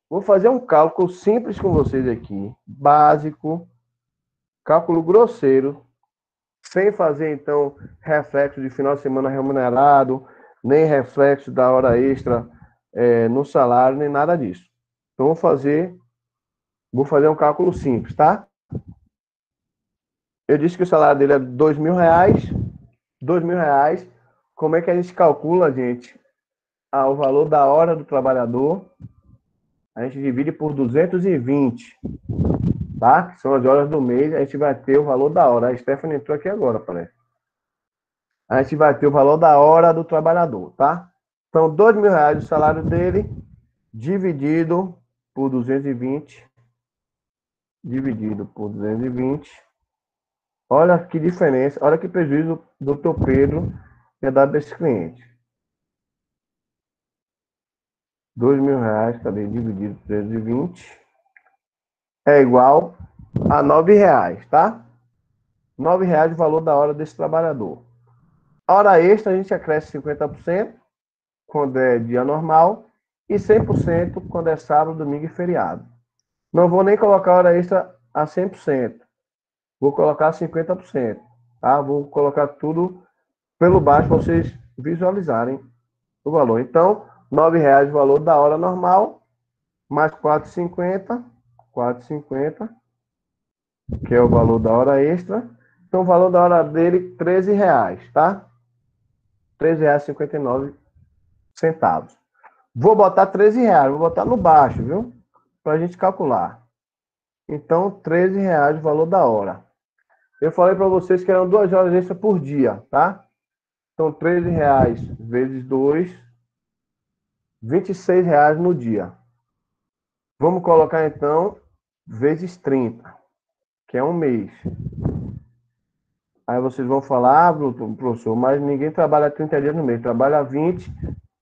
Vou fazer um cálculo simples com vocês aqui, básico, cálculo grosseiro, sem fazer, então, reflexo de final de semana remunerado, nem reflexo da hora extra no salário, nem nada disso. Então, vou fazer um cálculo simples, tá? Eu disse que o salário dele é R$ 2.000. R$ 2.000. Como é que a gente calcula, gente? O valor da hora do trabalhador, a gente divide por 220, tá? Que são as horas do mês, a gente vai ter o valor da hora. A Stephanie entrou aqui agora, parece. A gente vai ter o valor da hora do trabalhador, tá? Então, R$ 2.000 o salário dele, dividido por 220. Dividido por 220. Olha que diferença, olha que prejuízo do Dr. Pedro que é dado desse cliente. R$ 2.000, cadê? Dividido por 220 é igual a R$ 9, tá? R$ 9 o valor da hora desse trabalhador. Hora extra a gente acresce 50% quando é dia normal e 100% quando é sábado, domingo e feriado. Não vou nem colocar hora extra a 100%. Vou colocar 50%. Tá? Vou colocar tudo pelo baixo para vocês visualizarem o valor. Então, R$ 9 o valor da hora normal, mais 4,50, que é o valor da hora extra. Então, o valor da hora dele, R$ 13, tá? R$ 13,59. Vou botar R$ 13, vou botar no baixo, viu? Pra gente calcular. Então, R$ 13 o valor da hora. Eu falei para vocês que eram 2 horas extra por dia, tá? Então, R$ 13 vezes 2, R$ 26 no dia. Vamos colocar, então, vezes 30, que é um mês. Aí vocês vão falar, professor, mas ninguém trabalha 30 dias no mês, trabalha 20,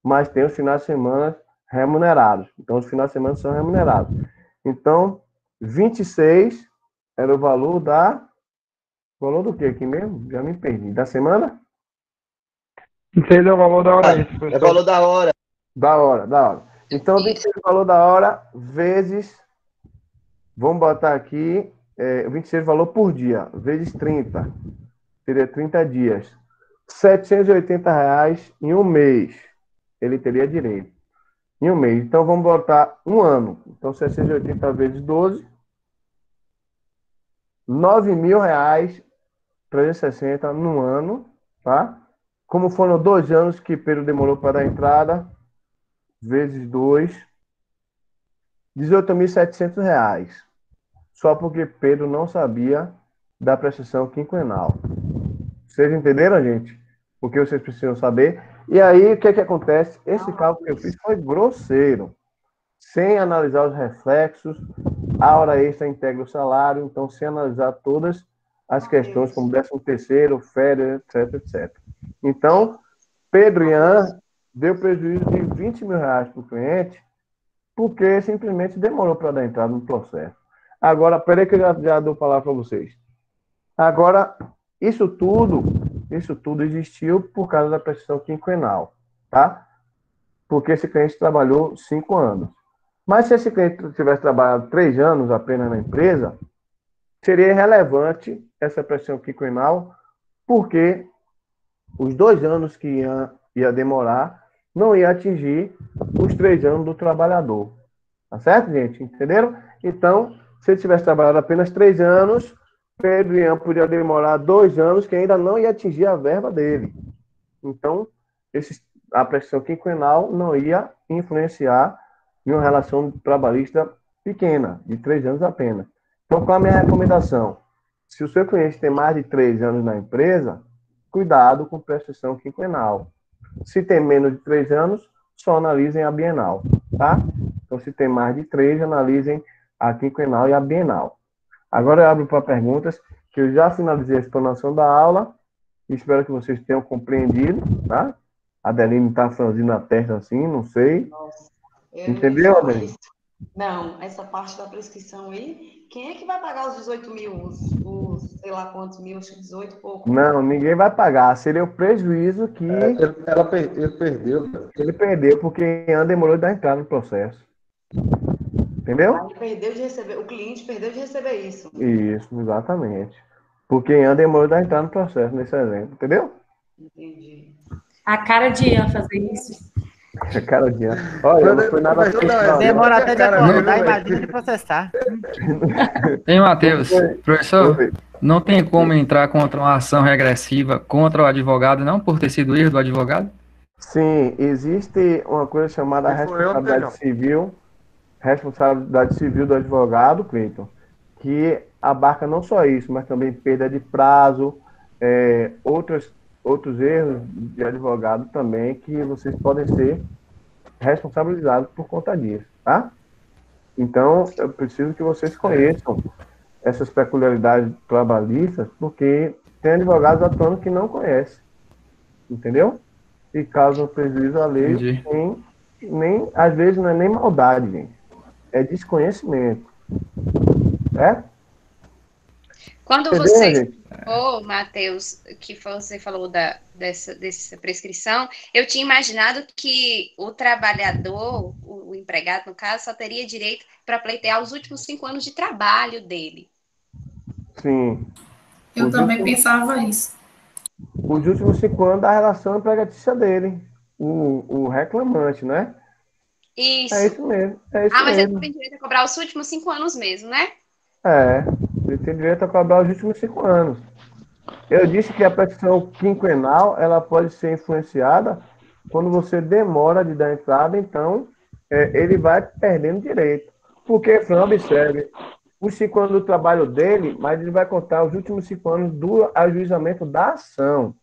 mas tem os finais de semana remunerados. Então, os finais de semana são remunerados. Então, 26 era o valor da... Valor do que aqui mesmo? Já me perdi. Da semana? Isso aí é o valor da hora extra, É professor. valor da hora. Da hora. Então, 26 o valor da hora vezes... Vamos botar aqui 26 valor por dia, vezes 30. Seria 30 dias. R$ 780 em um mês. Ele teria direito. Em um mês. Então, vamos botar um ano. Então, 780 vezes 12. R$ 9.000, 360 no ano. Tá? Como foram 2 anos que Pedro demorou para dar a entrada, vezes 2. R$ 18.700. Só porque Pedro não sabia da prestação quinquenal. Vocês entenderam, gente? O que vocês precisam saber? E aí, o que acontece? Esse cálculo que eu fiz foi grosseiro, sem analisar os reflexos, a hora extra integra o salário, então sem analisar todas as questões, como 13º, férias, etc. Então, Pedro Ian deu prejuízo de R$ 20.000 para o cliente, porque simplesmente demorou para dar entrada no processo. Agora, peraí que eu já dou a palavra para vocês. Agora, isso tudo existiu por causa da prestação quinquenal, tá? Porque esse cliente trabalhou 5 anos. Mas se esse cliente tivesse trabalhado 3 anos apenas na empresa, seria irrelevante essa prestação quinquenal, porque os 2 anos que ia demorar não ia atingir os 3 anos do trabalhador. Tá certo, gente? Entenderam? Então, se ele tivesse trabalhado apenas 3 anos, Pedro Ian podia demorar 2 anos que ainda não ia atingir a verba dele. Então, a prescrição quinquenal não ia influenciar em uma relação trabalhista pequena, de 3 anos apenas. Então, qual a minha recomendação? Se o seu cliente tem mais de 3 anos na empresa, cuidado com prescrição quinquenal. Se tem menos de 3 anos, só analisem a bienal, tá? Então, se tem mais de 3, analisem a quinquenal e a bienal. Agora eu abro para perguntas, que eu já finalizei a explanação da aula, espero que vocês tenham compreendido, tá? A Adeline está franzindo a testa assim, não sei. Nossa, Entendeu, Adeline? Não, essa parte da prescrição aí, quem é que vai pagar os 18 mil, os sei lá quantos mil, acho que 18 pouco? Não, ninguém vai pagar. Seria o prejuízo que Ele perdeu, cara. ele perdeu, porque Ian demorou de dar entrada no processo. Entendeu? Aí perdeu de receber, o cliente perdeu de receber isso. Isso, exatamente. Porque Ian demorou de dar entrada no processo, nesse exemplo. Entendeu? Entendi. A cara de Ian fazer isso. Cara, Ian. Olha, não foi nada feito, não. Demora até de Cara, acordar, não, imagina de processar. Hein, Matheus? Professor, Oi. não tem como entrar contra uma ação regressiva contra o advogado, não, por ter sido erro do advogado? Sim, existe uma coisa chamada Não foi eu, responsabilidade não. civil, responsabilidade civil do advogado, Cleiton, que abarca não só isso, mas também perda de prazo, outros erros de advogado também, que vocês podem ser responsabilizados por conta disso, tá? Então, eu preciso que vocês conheçam essas peculiaridades trabalhistas, porque tem advogados atuando que não conhecem, entendeu? E causam prejuízo à lei, Entendi. às vezes não é nem maldade, gente. É desconhecimento. É? Quando Entendeu, você gente? Matheus, que você falou dessa prescrição, eu tinha imaginado que o trabalhador, o empregado, no caso, só teria direito para pleitear os últimos 5 anos de trabalho dele. Sim. Eu Os também últimos- pensava isso. Os últimos 5 anos da relação empregatícia dele. O reclamante, né? Isso. É isso mesmo. É isso Mas ele mesmo. tem direito a cobrar os últimos 5 anos mesmo, né? Ele tem direito a cobrar os últimos 5 anos. Eu disse que a prescrição quinquenal, ela pode ser influenciada quando você demora de dar entrada, então ele vai perdendo direito. Porque, Fran, observe, os 5 anos do trabalho dele, mas ele vai contar os últimos 5 anos do ajuizamento da ação.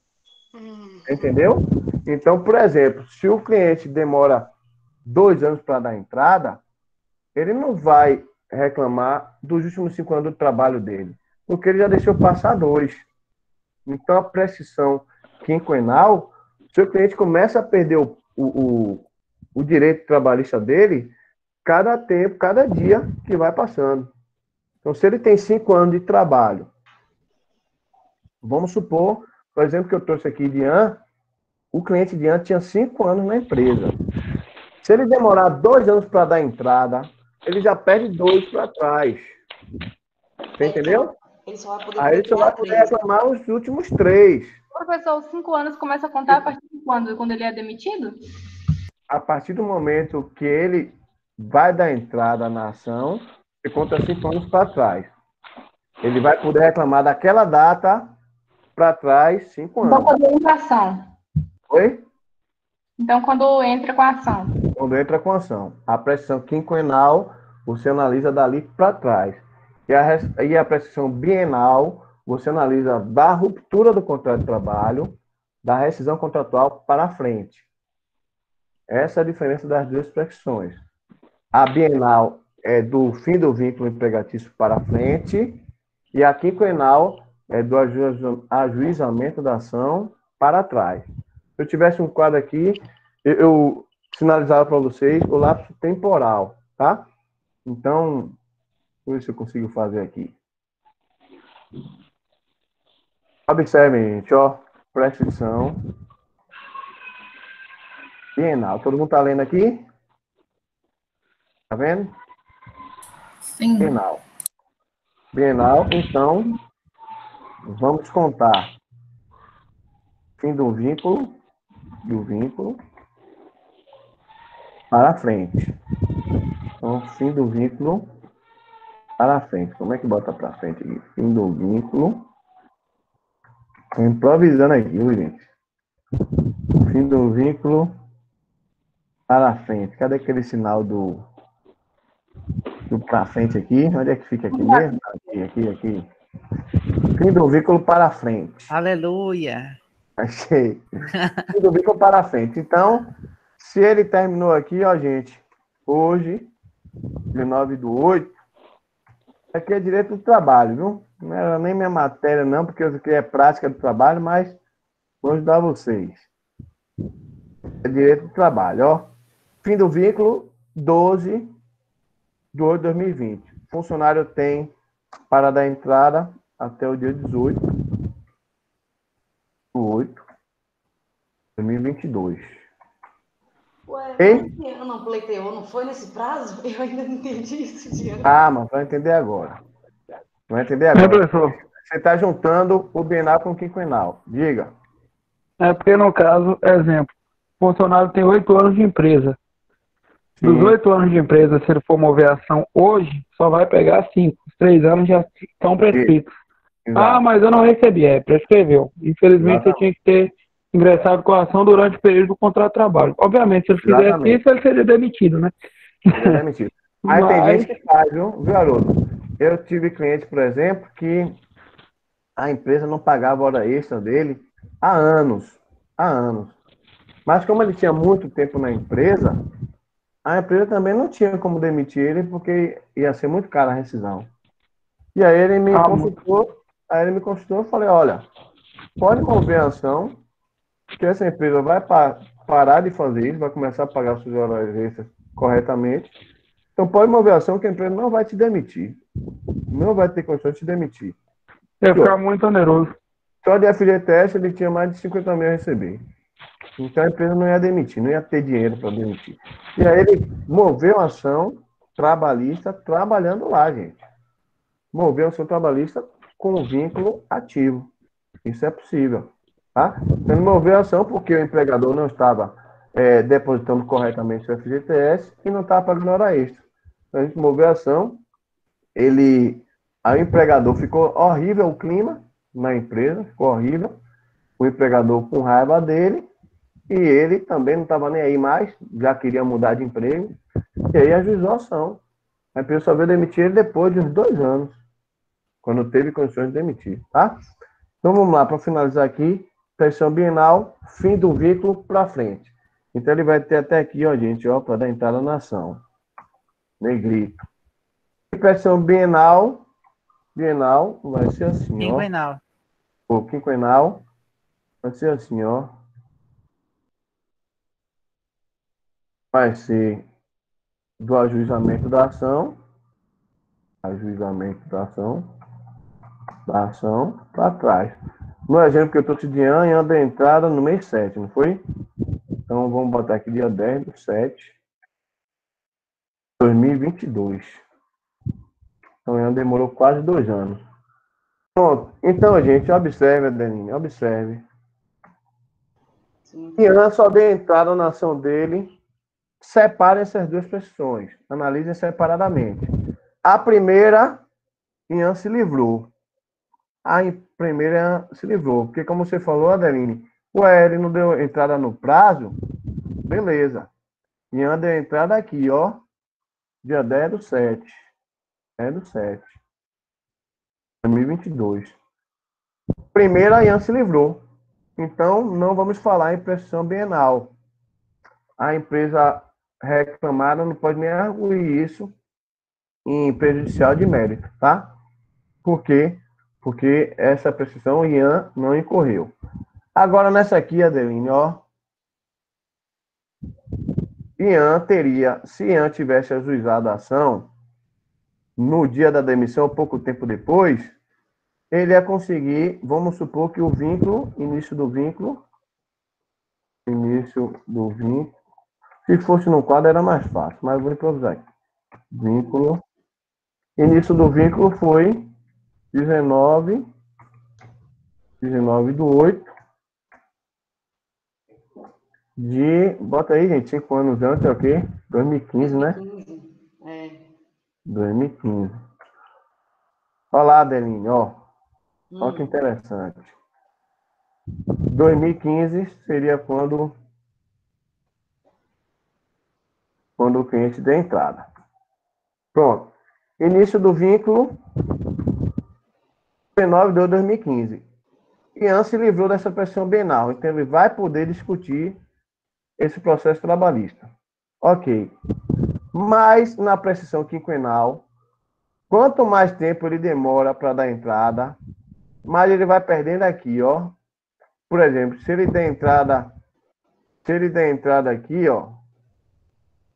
Entendeu? Então, por exemplo, se o cliente demora 2 anos para dar entrada, ele não vai reclamar dos últimos 5 anos do trabalho dele, porque ele já deixou passar 2. Então, a prescrição quinquenal, seu cliente começa a perder o direito trabalhista dele cada tempo, cada dia que vai passando. Então, se ele tem 5 anos de trabalho, vamos supor, por exemplo, que eu trouxe aqui de Ian, o cliente de Ian tinha 5 anos na empresa. Se ele demorar 2 anos para dar entrada, ele já perde 2 para trás. Você entendeu? Ele só vai poder Aí ele só vai poder reclamar os últimos 3. Professor, os 5 anos começa a contar a partir de quando? Quando ele é demitido? A partir do momento que ele vai dar entrada na ação, ele conta 5 anos para trás. Ele vai poder reclamar daquela data para trás 5 Então, anos. quando entra a ação. Oi? Então, quando entra com a ação. Quando entra com a ação. A prescrição quinquenal, você analisa dali para trás. E a prescrição bienal, você analisa da ruptura do contrato de trabalho, da rescisão contratual para frente. Essa é a diferença das duas prescrições. A bienal é do fim do vínculo empregatício para frente, e a quinquenal é do ajuizamento da ação para trás. Se eu tivesse um quadro aqui, eu sinalizava para vocês o lapso temporal, tá? Então, vou ver se eu consigo fazer aqui. Observem, gente, ó, prescrição bienal. Todo mundo tá lendo aqui? Tá vendo? Sim. Bienal. Bienal, então, vamos contar fim do vínculo para frente. Então, fim do vínculo para frente. Como é que bota para frente aqui? Fim do vínculo. Estou improvisando aqui, viu, gente? Fim do vínculo para frente. Cadê aquele sinal do para frente aqui? Onde é que fica aqui mesmo? Aqui. Fim do vínculo para frente. Aleluia. Achei. Fim do vínculo para frente. Então, se ele terminou aqui, ó, gente, hoje, 19/8, aqui é direito do trabalho, viu? Não era nem minha matéria, não, porque isso aqui é prática do trabalho, mas vou ajudar vocês. É direito do trabalho, ó. Fim do vínculo, 12/8/2020. Funcionário tem para dar entrada até o dia 18/8/2022. Ué, Ei? mas eu não pleiteou, não foi nesse prazo? Eu ainda não entendi isso, Diana. Ah, mas vai entender agora. Vai entender É, agora. professor. Você está juntando o bienal com o quinquenal. Diga. É porque, no caso, exemplo, o funcionário tem 8 anos de empresa. Dos Sim. 8 anos de empresa, se ele for mover a ação hoje, só vai pegar 5. Os 3 anos já estão prescritos. Exato. Ah, mas eu não recebi. Prescreveu. Infelizmente, você tinha que ter ingressado com a ação durante o período do contrato de trabalho. Obviamente, se ele fizesse Exatamente. isso, ele seria demitido, né? Ele é demitido. Aí tem gente que faz, viu, Haroldo? Eu tive cliente, por exemplo, que a empresa não pagava hora extra dele há anos. Há anos. Mas como ele tinha muito tempo na empresa, a empresa também não tinha como demitir ele, porque ia ser muito caro a rescisão. E aí ele me consultou, eu falei, olha, pode mover a ação, que essa empresa vai parar de fazer isso, vai começar a pagar suas horas extras corretamente. Então pode mover a ação que a empresa não vai te demitir. Não vai ter condições de te demitir. Ia ficar muito oneroso. Só de FGTS ele tinha mais de 50 mil a receber. Então a empresa não ia demitir, não ia ter dinheiro para demitir. E aí ele moveu a ação trabalhista trabalhando lá, gente. Moveu a ação trabalhista com vínculo ativo. Isso é possível. Tá? Ele moveu a ação porque o empregador não estava depositando corretamente o FGTS e não estava pagando hora extra. Então a gente moveu a ação, aí o empregador ficou horrível o clima na empresa, ficou horrível. O empregador com raiva dele, e ele também não estava nem aí mais, já queria mudar de emprego, e aí ajuizou a ação. A empresa só veio demitir ele depois de uns 2 anos, quando teve condições de demitir, tá? Então vamos lá, para finalizar aqui, pressão bienal, fim do vínculo para frente. Então ele vai ter até aqui, ó, gente, ó, para dar entrada na ação. Negrito. Pressão bienal vai ser assim, Quinquenal. ó. O quinquenal vai ser assim, ó. Vai ser do ajuizamento da ação para trás. No exemplo que eu estou te dando, Ian deu entrada no mês 7, não foi? Então vamos botar aqui dia 10/7/2022. Então Ian demorou quase 2 anos. Pronto. Então, gente, observe, Adeline, observe. Ian só deu entrada na ação dele. Separem essas duas prestações. Analisem separadamente. A primeira, Ian se livrou. Porque como você falou, Adeline, ele não deu entrada no prazo, beleza. Ian deu entrada aqui, ó, dia 10/7/2022. Primeira, Ian se livrou. Então, não vamos falar em prestação bienal. A empresa reclamada não pode nem arguir isso em prejudicial de mérito, tá? Por quê? Porque essa prestação Ian não incorreu. Agora, nessa aqui, Adeline, ó. Ian teria, se Ian tivesse ajuizado a ação, no dia da demissão, pouco tempo depois, ele ia conseguir, vamos supor que o vínculo, início do vínculo, se fosse no quadro era mais fácil, mas eu vou improvisar aqui. Início do vínculo foi 19/8 bota aí, gente, 5 anos antes, é o quê? 2015, né? 2015. Olha lá, Adeline, ó. Olha que interessante. 2015 seria quando quando o cliente der entrada. Pronto. Início do vínculo, 19/2/2015. Ian se livrou dessa pressão bienal, então ele vai poder discutir esse processo trabalhista. Ok. Mas na prescrição quinquenal, quanto mais tempo ele demora para dar entrada, mais ele vai perdendo aqui, ó. Por exemplo, se ele der entrada aqui, ó,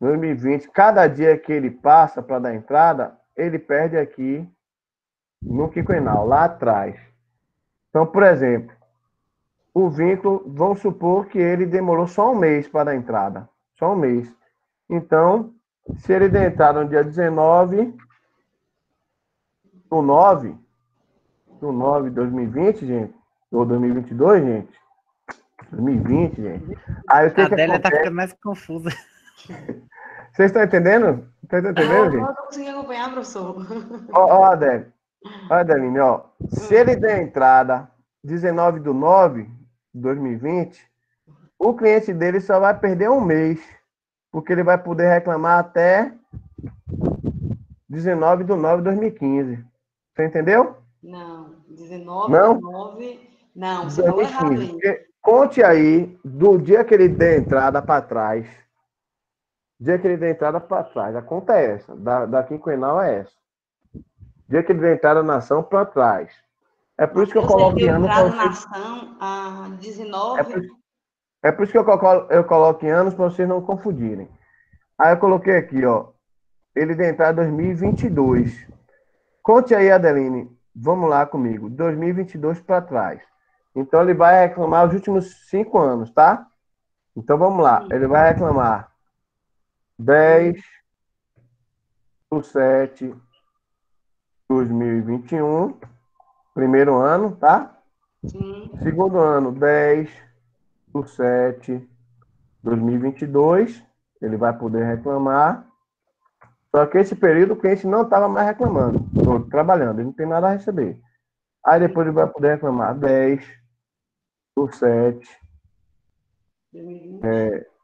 2020, cada dia que ele passa para dar entrada, ele perde aqui no quinquenal, lá atrás. Então, por exemplo, o vínculo, vamos supor que ele demorou só um mês para dar entrada. Só um mês. Então, se ele der entrada no dia 19 do 9 de 2020, gente, ou 2022, gente, 2020, gente. Aí, o que A que Adélia tá acontece? ficando mais confusa. Vocês estão entendendo? Estão entendendo, gente? Eu não consegui acompanhar, professor. Ó, Adélia. Ó, Adeline, ó. Se ele der entrada 19/9/2020, o cliente dele só vai perder um mês, porque ele vai poder reclamar até 19/9/2015. Você entendeu? Não, 19, Não? 9. Não, você falou errado 2015. aí. Porque conte aí do dia que ele der entrada para trás. Dia que ele der entrada para trás. A conta é essa. Da quinquenal é essa. Dia que ele der entrada na ação para trás. É por isso que eu coloco em anos para entrado na vocês. ação a 19. É por isso que eu coloco em anos para vocês não confundirem. Aí eu coloquei aqui, ó. Ele der entrada em 2022. Conte aí, Adeline. Vamos lá comigo. 2022 para trás. Então ele vai reclamar os últimos 5 anos, tá? Então vamos lá. Ele vai reclamar 10/7/2021. Primeiro ano, tá? Sim. Segundo ano, 10/7/2022. Ele vai poder reclamar. Só que esse período o cliente não estava mais reclamando. Estou trabalhando, ele não tem nada a receber. Aí depois ele vai poder reclamar 10/7.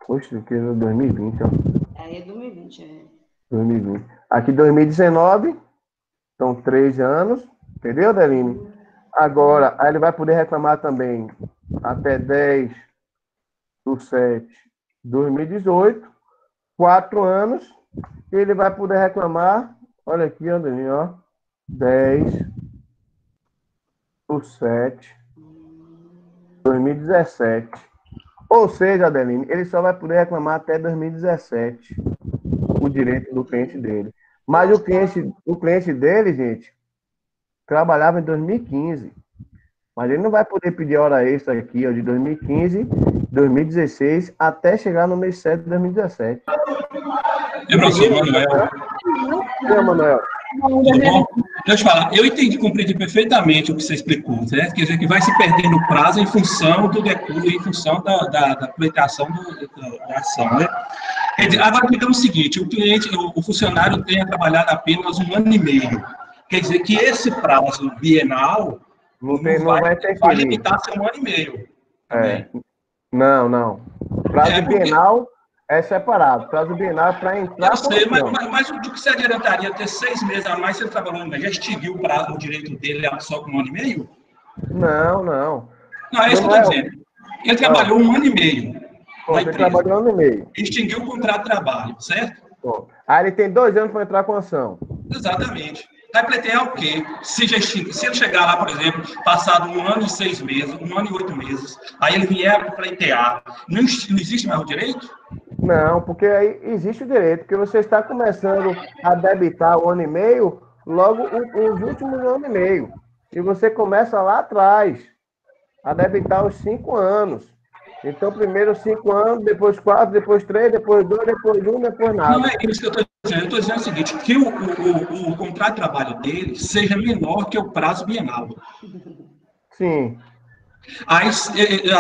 Poxa, que é 2020, ó. Aí é 2020, é. 2020. Aqui 2019. São 3 anos. Entendeu, Adeline? Agora, aí ele vai poder reclamar também até 10/7/2018. 4 anos. E ele vai poder reclamar, olha aqui, Adeline, ó. 10/7/2017. Ou seja, Adeline, ele só vai poder reclamar até 2017 o direito do cliente dele. Mas o cliente dele, gente, trabalhava em 2015. Mas ele não vai poder pedir hora extra aqui, ó, de 2015, 2016, até chegar no mês 7 de 2017. Eu, professor Manuel. Oi, Manuel. Tudo bom? Deixa eu falar, eu compreendi perfeitamente o que você explicou, certo? Quer dizer, que vai se perdendo o prazo em função do decurso, em função da pleitação da ação, né? Quer dizer, agora, digamos o seguinte, o funcionário tenha trabalhado apenas 1 ano e meio. Quer dizer que esse prazo bienal não vai limitar a ser 1 ano e meio. Não. Prazo bienal é separado. Prazo bienal é para entrar. Eu sei, mas o que você adiantaria ter 6 meses a mais se ele trabalhou 1 mês? Já extinguiu o direito dele só com 1 ano e meio? Não. Não, é isso que eu estou dizendo. Ele trabalhou 1 ano e meio. Ele trabalhou 1 ano e meio. Extinguiu o contrato de trabalho, certo? Aí ele tem 2 anos para entrar com ação. Exatamente. Vai pleitear o quê? Se ele chegar lá, por exemplo, passado 1 ano e 6 meses, 1 ano e 8 meses, aí ele vier pleitear, não existe mais o direito? Não, porque aí existe o direito, porque você está começando a debitar 1 ano e meio, logo os últimos 1 ano e meio. E você começa lá atrás a debitar os 5 anos. Então, primeiro 5 anos, depois 4, depois 3, depois 2, depois 1, depois nada. Não é isso que eu estou dizendo. Eu estou dizendo o seguinte, que o contrato de trabalho dele seja menor que o prazo bienal. Sim. Aí,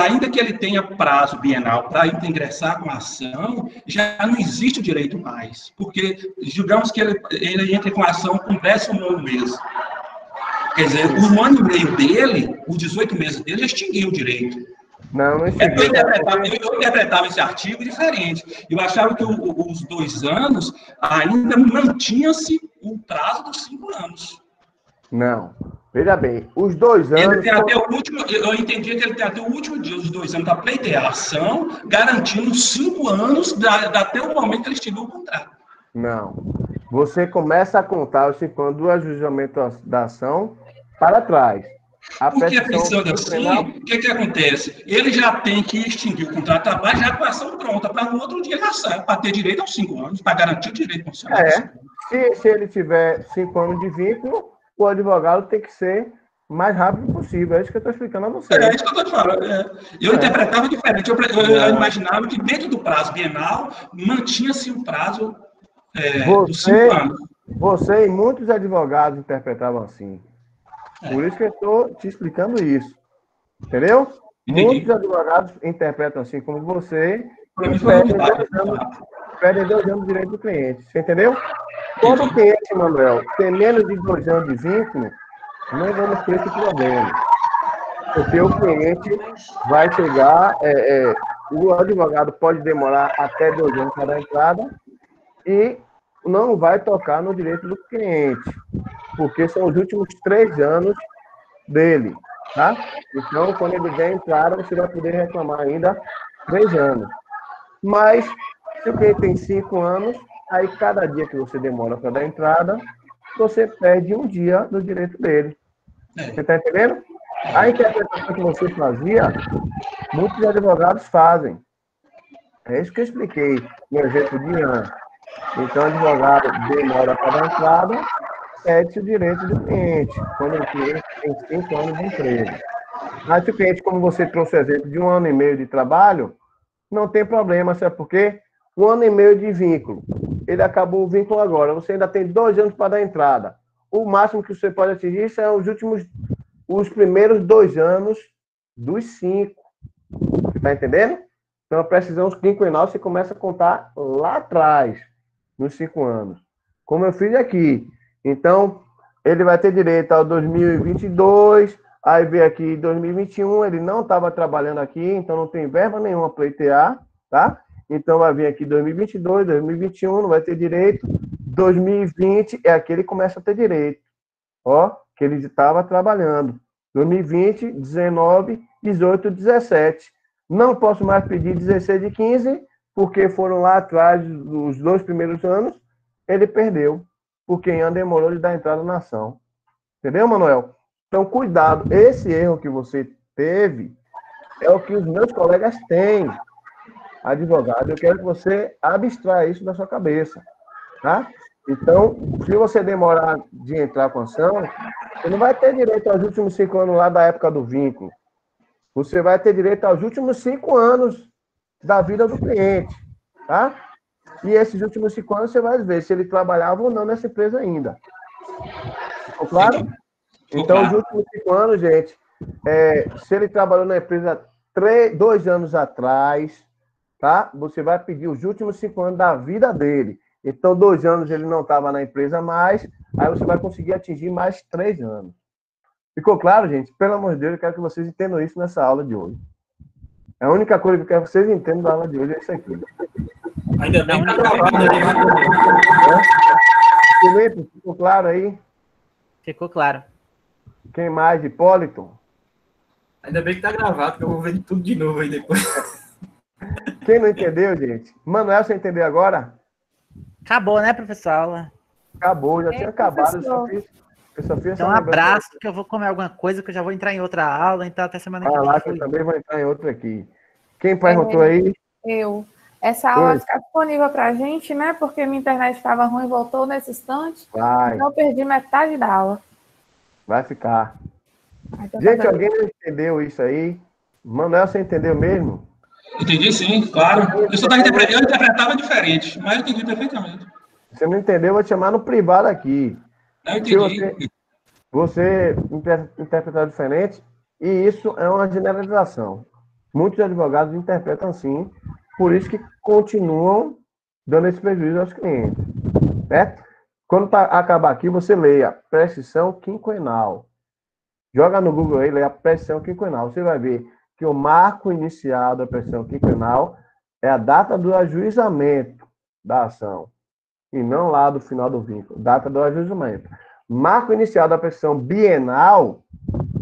ainda que ele tenha prazo bienal para ingressar com a ação, já não existe o direito mais. Porque, digamos que ele entre com a ação com 19º mês. Quer dizer, o 1 ano e meio dele, os 18 meses dele, já extinguiu o direito. Não, não Eu cheguei. interpretava esse artigo diferente. Eu achava que os 2 anos ainda mantinha-se o prazo dos 5 anos. Não. Veja bem, os 2 anos. Ele tem até o último, eu entendi que ele tem até o último dia, os 2 anos, para pleitear a ação, garantindo 5 anos até o momento que ele extinguiu o contrato. Não. Você começa a contar os 5 anos do ajuizamento da ação para trás. Porque pensando assim, o que acontece? Ele já tem que extinguir o contrato de trabalho já com a ação pronta, para no outro dia já sair, para ter direito aos 5 anos, para garantir o direito constitucional. Se ele tiver 5 anos de vínculo, o advogado tem que ser o mais rápido possível. É isso que eu estou explicando a você. É isso que eu estou te falando. Eu interpretava diferente. Eu imaginava que dentro do prazo bienal mantinha-se o prazo dos 5 anos. Você e muitos advogados interpretavam assim. Por isso que eu estou te explicando isso. Entendeu? Entendi. Muitos advogados interpretam assim como você Para mim e foi perdem 2 anos de direito do cliente. Você entendeu? Quando o cliente, Manuel, tem menos de 2 anos de vínculo, não vamos ter esse problema. Porque o cliente vai chegar, o advogado pode demorar até 2 anos para dar entrada e não vai tocar no direito do cliente, porque são os últimos 3 anos dele, tá? Então, quando ele der entrada, você vai poder reclamar ainda 3 anos. Mas, se o cliente tem 5 anos, aí cada dia que você demora para dar entrada, você perde 1 dia do direito dele. Você está entendendo? A interpretação que você fazia, muitos advogados fazem. É isso que eu expliquei no exemplo de Ian. Então, o advogado demora para dar entrada, perde o direito do cliente, quando o cliente tem 5 anos de emprego. Mas se o cliente, como você trouxe o exemplo de 1 ano e meio de trabalho, não tem problema, sabe por quê? 1 ano e meio de vínculo. Ele acabou o vínculo agora, você ainda tem 2 anos para dar entrada. O máximo que você pode atingir são os primeiros 2 anos dos 5. Você está entendendo? Então, a precisão quinquenal você começa a contar lá atrás, nos 5 anos. Como eu fiz aqui. Então, ele vai ter direito ao 2022, aí vem aqui 2021, ele não estava trabalhando aqui, então não tem verba nenhuma a pleitear, tá? Então, vai vir aqui 2022, 2021, não vai ter direito. 2020 é aquele que começa a ter direito. Ó, que ele estava trabalhando. 2020, 19, 18, 17. Não posso mais pedir 16 e 15, porque foram lá atrás, os 2 primeiros anos, ele perdeu, porque Ian demorou de dar entrada na ação. Entendeu, Manuel? Então, cuidado. Esse erro que você teve é o que os meus colegas têm. Advogado, eu quero que você abstraia isso da sua cabeça, tá? Então, se você demorar de entrar com a ação, você não vai ter direito aos últimos 5 anos lá da época do vínculo. Você vai ter direito aos últimos 5 anos da vida do cliente, tá? E esses últimos 5 anos você vai ver se ele trabalhava ou não nessa empresa ainda. Ficou claro? Então, os últimos 5 anos, gente, se ele trabalhou na empresa 2 anos atrás, tá? Você vai pedir os últimos 5 anos da vida dele. Então, 2 anos ele não estava na empresa mais, aí você vai conseguir atingir mais 3 anos. Ficou claro, gente? Pelo amor de Deus, eu quero que vocês entendam isso nessa aula de hoje. A única coisa que eu quero que vocês entendam da aula de hoje é isso aqui. Ainda bem que tá gravado. Felipe, ficou claro aí? Ficou claro. Quem mais? Hipólito? Ainda bem que tá gravado, que eu vou ver tudo de novo aí depois. Quem não entendeu, gente? Manuel, você entendeu agora? Acabou, né, professor? Aula. Acabou, já tinha acabado. Eu só fiz então, um abraço, que eu vou comer alguma coisa, que eu já vou entrar em outra aula, então até semana que vem. Lá que eu também vou entrar em outra aqui. Quem perguntou aí? Eu. Essa aula fica disponível para a gente, né? Porque minha internet estava ruim, voltou nesse instante. Vai. Então, eu perdi metade da aula. Vai ficar. Gente, alguém não entendeu isso aí? Manuel, você entendeu mesmo? Entendi sim, claro. Eu só interpretava diferente, mas eu entendi perfeitamente. Você não entendeu, eu vou te chamar no privado aqui. Eu entendi. Se você interpretar diferente, e isso é uma generalização. Muitos advogados interpretam assim, por isso que continuam dando esse prejuízo aos clientes. Certo? Quando acabar aqui, você leia prescrição quinquenal. Joga no Google aí, leia prescrição quinquenal. Você vai ver que o marco inicial da prescrição quinquenal é a data do ajuizamento da ação, e não lá do final do vínculo, data do ajuizamento. Marco inicial da prescrição bienal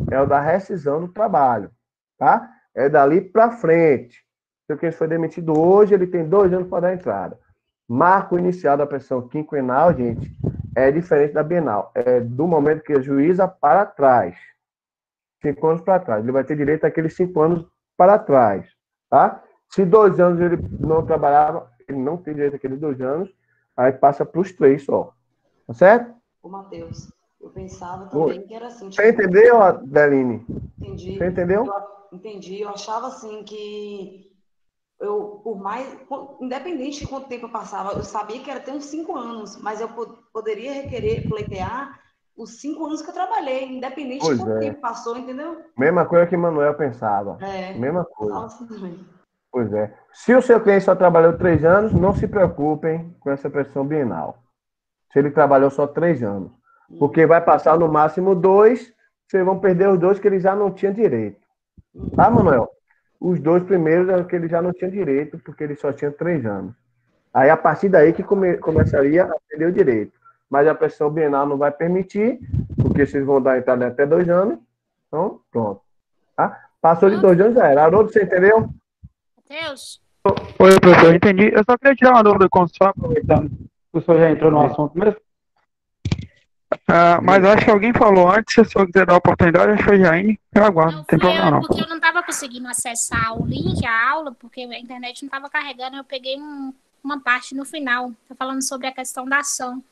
é o da rescisão do trabalho, tá? É dali para frente. Se o cliente foi demitido hoje, ele tem 2 anos para dar entrada. Marco inicial da prescrição quinquenal, gente, é diferente da bienal. É do momento que ajuiza para trás. 5 anos para trás. Ele vai ter direito àqueles 5 anos para trás, tá? Se 2 anos ele não trabalhava, ele não tem direito àqueles 2 anos, aí passa para os 3 só. Tá certo? Ô, Matheus, eu pensava também que era assim. Você entendeu, Adeline? Entendi. Você entendeu? Entendi. Eu achava assim que eu, por mais, independente de quanto tempo eu passava, eu sabia que era ter uns 5 anos, mas eu poderia requerer, pleitear os 5 anos que eu trabalhei, independente de quanto tempo passou, entendeu? Mesma coisa que Manuel pensava. Mesma coisa. Pois é. Se o seu cliente só trabalhou 3 anos, não se preocupem com essa prescrição bienal. Se ele trabalhou só 3 anos. Porque vai passar no máximo 2, vocês vão perder os 2 que ele já não tinha direito. Tá, Manuel? Os 2 primeiros é que ele já não tinha direito, porque ele só tinha 3 anos. Aí, a partir daí que começaria a perder o direito. Mas a prescrição bienal não vai permitir, porque vocês vão dar entrada até 2 anos. Então, pronto. Tá? Passou de 2 anos, já era. Haroldo, você entendeu? Deus. Oi, professor, eu entendi. Eu só queria tirar uma dúvida com o senhor, aproveitando que o senhor já entrou no assunto mesmo. Mas acho que alguém falou antes, se o senhor quiser dar a oportunidade, acho que foi Jaine, eu aguardo, não tem problema não. Porque eu não estava conseguindo acessar o link, a aula, porque a internet não estava carregando, eu peguei uma parte no final, tá falando sobre a questão da ação.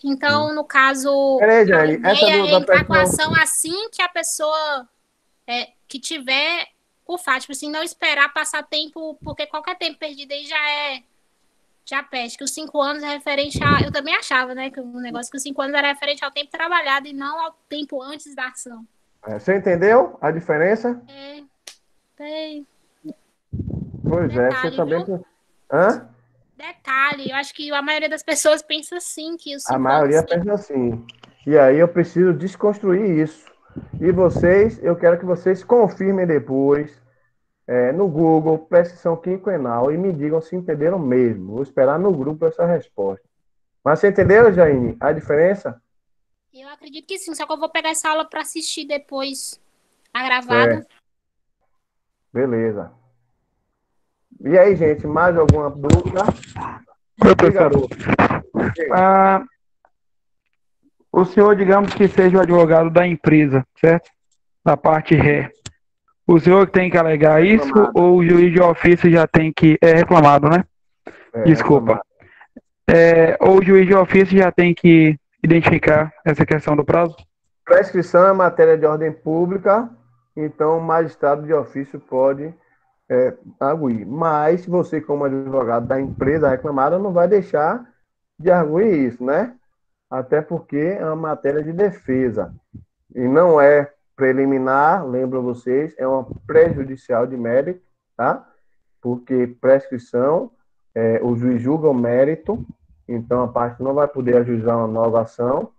Então, no caso, Peraí, Jaine, a essa ideia é da entrar com a prescrição... ação assim que a pessoa que tiver o fato, tipo assim, não esperar passar tempo, porque qualquer tempo perdido aí já perde, que os 5 anos é referente a... Eu também achava, né, que o negócio que os 5 anos era referente ao tempo trabalhado e não ao tempo antes da ação. Você entendeu a diferença? Tem. Pois Detalhe, você também... viu? Hã? Detalhe, eu acho que a maioria das pessoas pensa assim, que os 5 A maioria anos... pensa assim. E aí eu preciso desconstruir isso. E vocês, eu quero que vocês confirmem depois, no Google, prescrição quinquenal, e me digam se entenderam mesmo. Vou esperar no grupo essa resposta. Mas você entendeu, Jaine, a diferença? Eu acredito que sim, só que eu vou pegar essa aula para assistir depois a gravada. Beleza. E aí, gente, mais alguma dúvida? O senhor, digamos que seja o advogado da empresa, certo? Da parte ré. O senhor tem que alegar isso ou o juiz de ofício já tem que... É reclamado, né? Desculpa. Ou o juiz de ofício já tem que identificar essa questão do prazo? Prescrição é matéria de ordem pública, então o magistrado de ofício pode arguir. Mas você, como advogado da empresa reclamada, não vai deixar de arguir isso, né? Até porque é uma matéria de defesa. E não é preliminar, lembro vocês, é uma prejudicial de mérito, tá? Porque prescrição, o juiz julga o mérito, então a parte não vai poder ajuizar uma nova ação.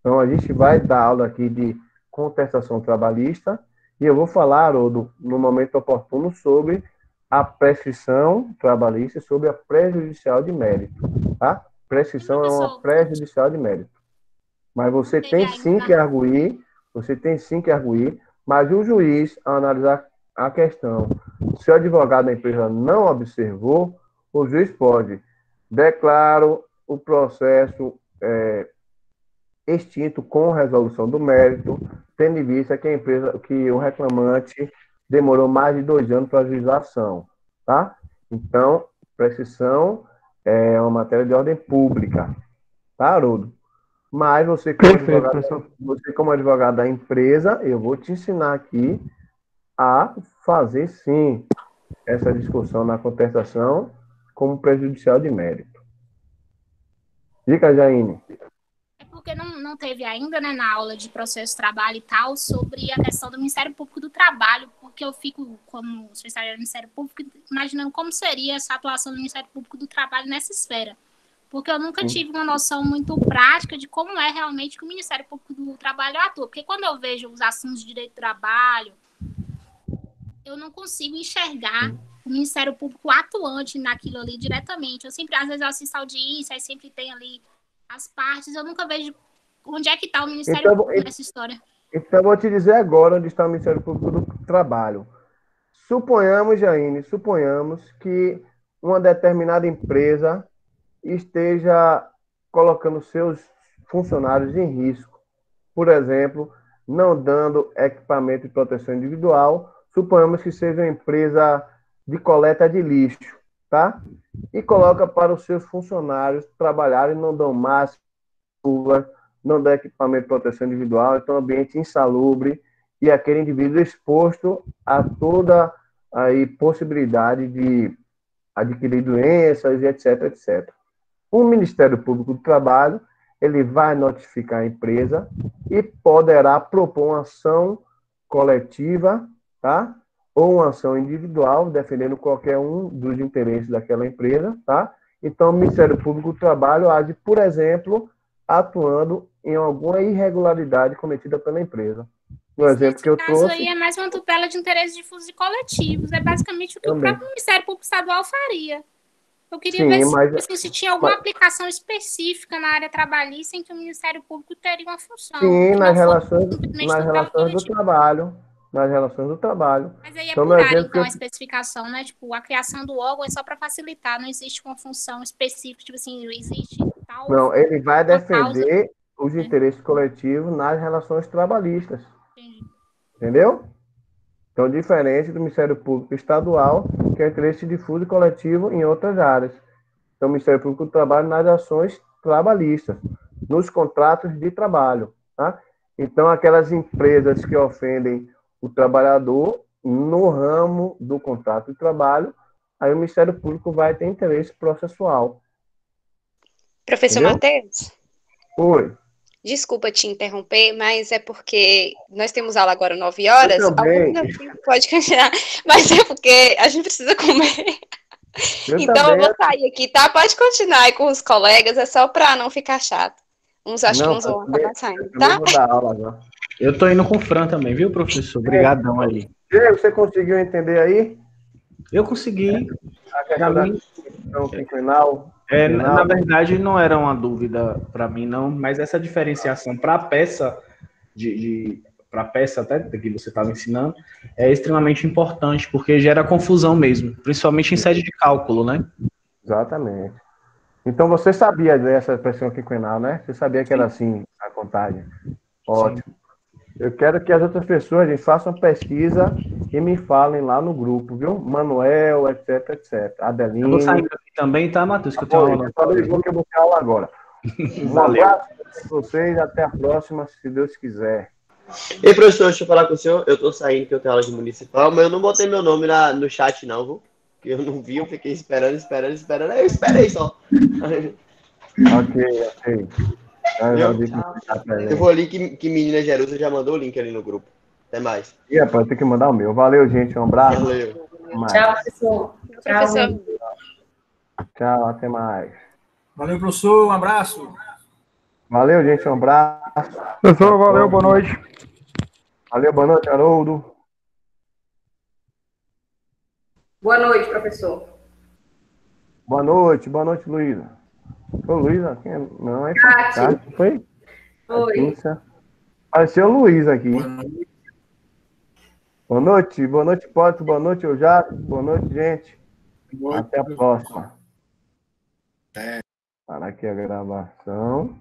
Então a gente vai dar aula aqui de contestação trabalhista e eu vou falar, Haroldo, no momento oportuno, sobre a prescrição trabalhista e sobre a prejudicial de mérito, tá? Prescrição é uma prejudicial de mérito. Mas você tem sim que arguir, mas o juiz, ao analisar a questão, se o advogado da empresa não observou, o juiz pode declarar o processo extinto com resolução do mérito, tendo em vista que o reclamante demorou mais de 2 anos para ajuizar a ação, tá? Então, prescrição é uma matéria de ordem pública, tá, Haroldo? Mas você como advogado da empresa, eu vou te ensinar aqui a fazer, sim, essa discussão na contestação como prejudicial de mérito. Dica, Jaine. É porque não teve ainda, né, na aula de processo de trabalho e tal, sobre a questão do Ministério Público do Trabalho, porque eu fico, como secretária do Ministério Público, imaginando como seria essa atuação do Ministério Público do Trabalho nessa esfera. Porque eu nunca tive uma noção muito prática de como é realmente que o Ministério Público do Trabalho atua. Porque quando eu vejo os assuntos de direito do trabalho, eu não consigo enxergar o Ministério Público atuante naquilo ali diretamente. Eu sempre, às vezes, eu assisto audiência, aí sempre tem ali as partes, eu nunca vejo onde é que está o Ministério Público nessa história. Então, eu vou te dizer agora onde está o Ministério Público do Trabalho. Suponhamos, Jaine, que uma determinada empresa esteja colocando seus funcionários em risco. Por exemplo, não dando equipamento de proteção individual. Suponhamos que seja uma empresa de coleta de lixo, tá? E coloca para os seus funcionários trabalharem, não dão máscara, não dão equipamento de proteção individual, então ambiente insalubre, e aquele indivíduo exposto a toda aí possibilidade de adquirir doenças, etc, etc. O Ministério Público do Trabalho, ele vai notificar a empresa e poderá propor uma ação coletiva, tá? Ou uma ação individual, defendendo qualquer um dos interesses daquela empresa, tá? Então, o Ministério Público do Trabalho age, por exemplo, atuando em alguma irregularidade cometida pela empresa. No exemplo que eu Caso trouxe... aí é mais uma tutela de interesses difusos e coletivos. É basicamente o que o próprio Ministério Público Estadual faria. Eu queria ver se tinha alguma aplicação específica na área trabalhista em que o Ministério Público teria uma função. Sim, nas relações do trabalho. Nas relações do trabalho. Mas aí é por área, então, a especificação, né? Tipo, a criação do órgão é só para facilitar, não existe uma função específica, tipo assim, existe tal... Não, ele vai defender os interesses coletivos nas relações trabalhistas. Entendeu? Então, diferente do Ministério Público Estadual, que é interesse difuso e coletivo em outras áreas. Então, o Ministério Público do Trabalho nas ações trabalhistas, nos contratos de trabalho. Tá? Então, aquelas empresas que ofendem o trabalhador no ramo do contrato de trabalho, aí o Ministério Público vai ter interesse processual. Professor Matheus? Oi. Desculpa te interromper, mas é porque nós temos aula agora 9 horas. Pode continuar, mas é porque a gente precisa comer. Então eu vou sair aqui, tá? Pode continuar aí com os colegas, é só para não ficar chato. Acho que uns vão acabar saindo, tá? Vou dar aula agora. Eu tô indo com o Fran também, viu, professor? Obrigadão aí. Você conseguiu entender aí? Eu consegui. A questão da distinção quinquenal. Na verdade, não era uma dúvida para mim, não, mas essa diferenciação para a peça, para a peça até que você estava ensinando, é extremamente importante, porque gera confusão mesmo, principalmente em sede de cálculo, né? Exatamente. Então, você sabia dessa expressão quinquenal, né? Você sabia que era assim a contagem. Ótimo. Sim. Eu quero que as outras pessoas, gente, façam pesquisa e me falem lá no grupo, viu? Manuel, etc, etc. Adeline. Eu vou saindo aqui também, tá, Matheus? Que eu tenho aula. Eu vou ter aula agora. Um abraço para vocês, até a próxima, se Deus quiser. Ei, professor, deixa eu falar com o senhor. Eu tô saindo que eu tenho aula de municipal, mas eu não botei meu nome no chat, não, viu? Porque eu não vi, eu fiquei esperando. Aí eu esperei só. Ok. Eu vou ali que Menina Jerusa já mandou o link ali no grupo. Até mais. E rapaz, tem que mandar o meu. Valeu, gente. Um abraço. Valeu. Tchau, professor. Tchau, até mais. Valeu, professor. Um abraço. Valeu, gente. Um abraço. Professor, valeu. Boa noite. Valeu, boa noite, Haroldo. Boa noite, professor. Boa noite, Luísa. Ô, Luísa? Não, é Tati. Foi? Oi. Apareceu o Luiz aqui. Boa noite, Pote. Boa noite, Jato. Boa noite, gente. Até a próxima. Parar aqui a gravação.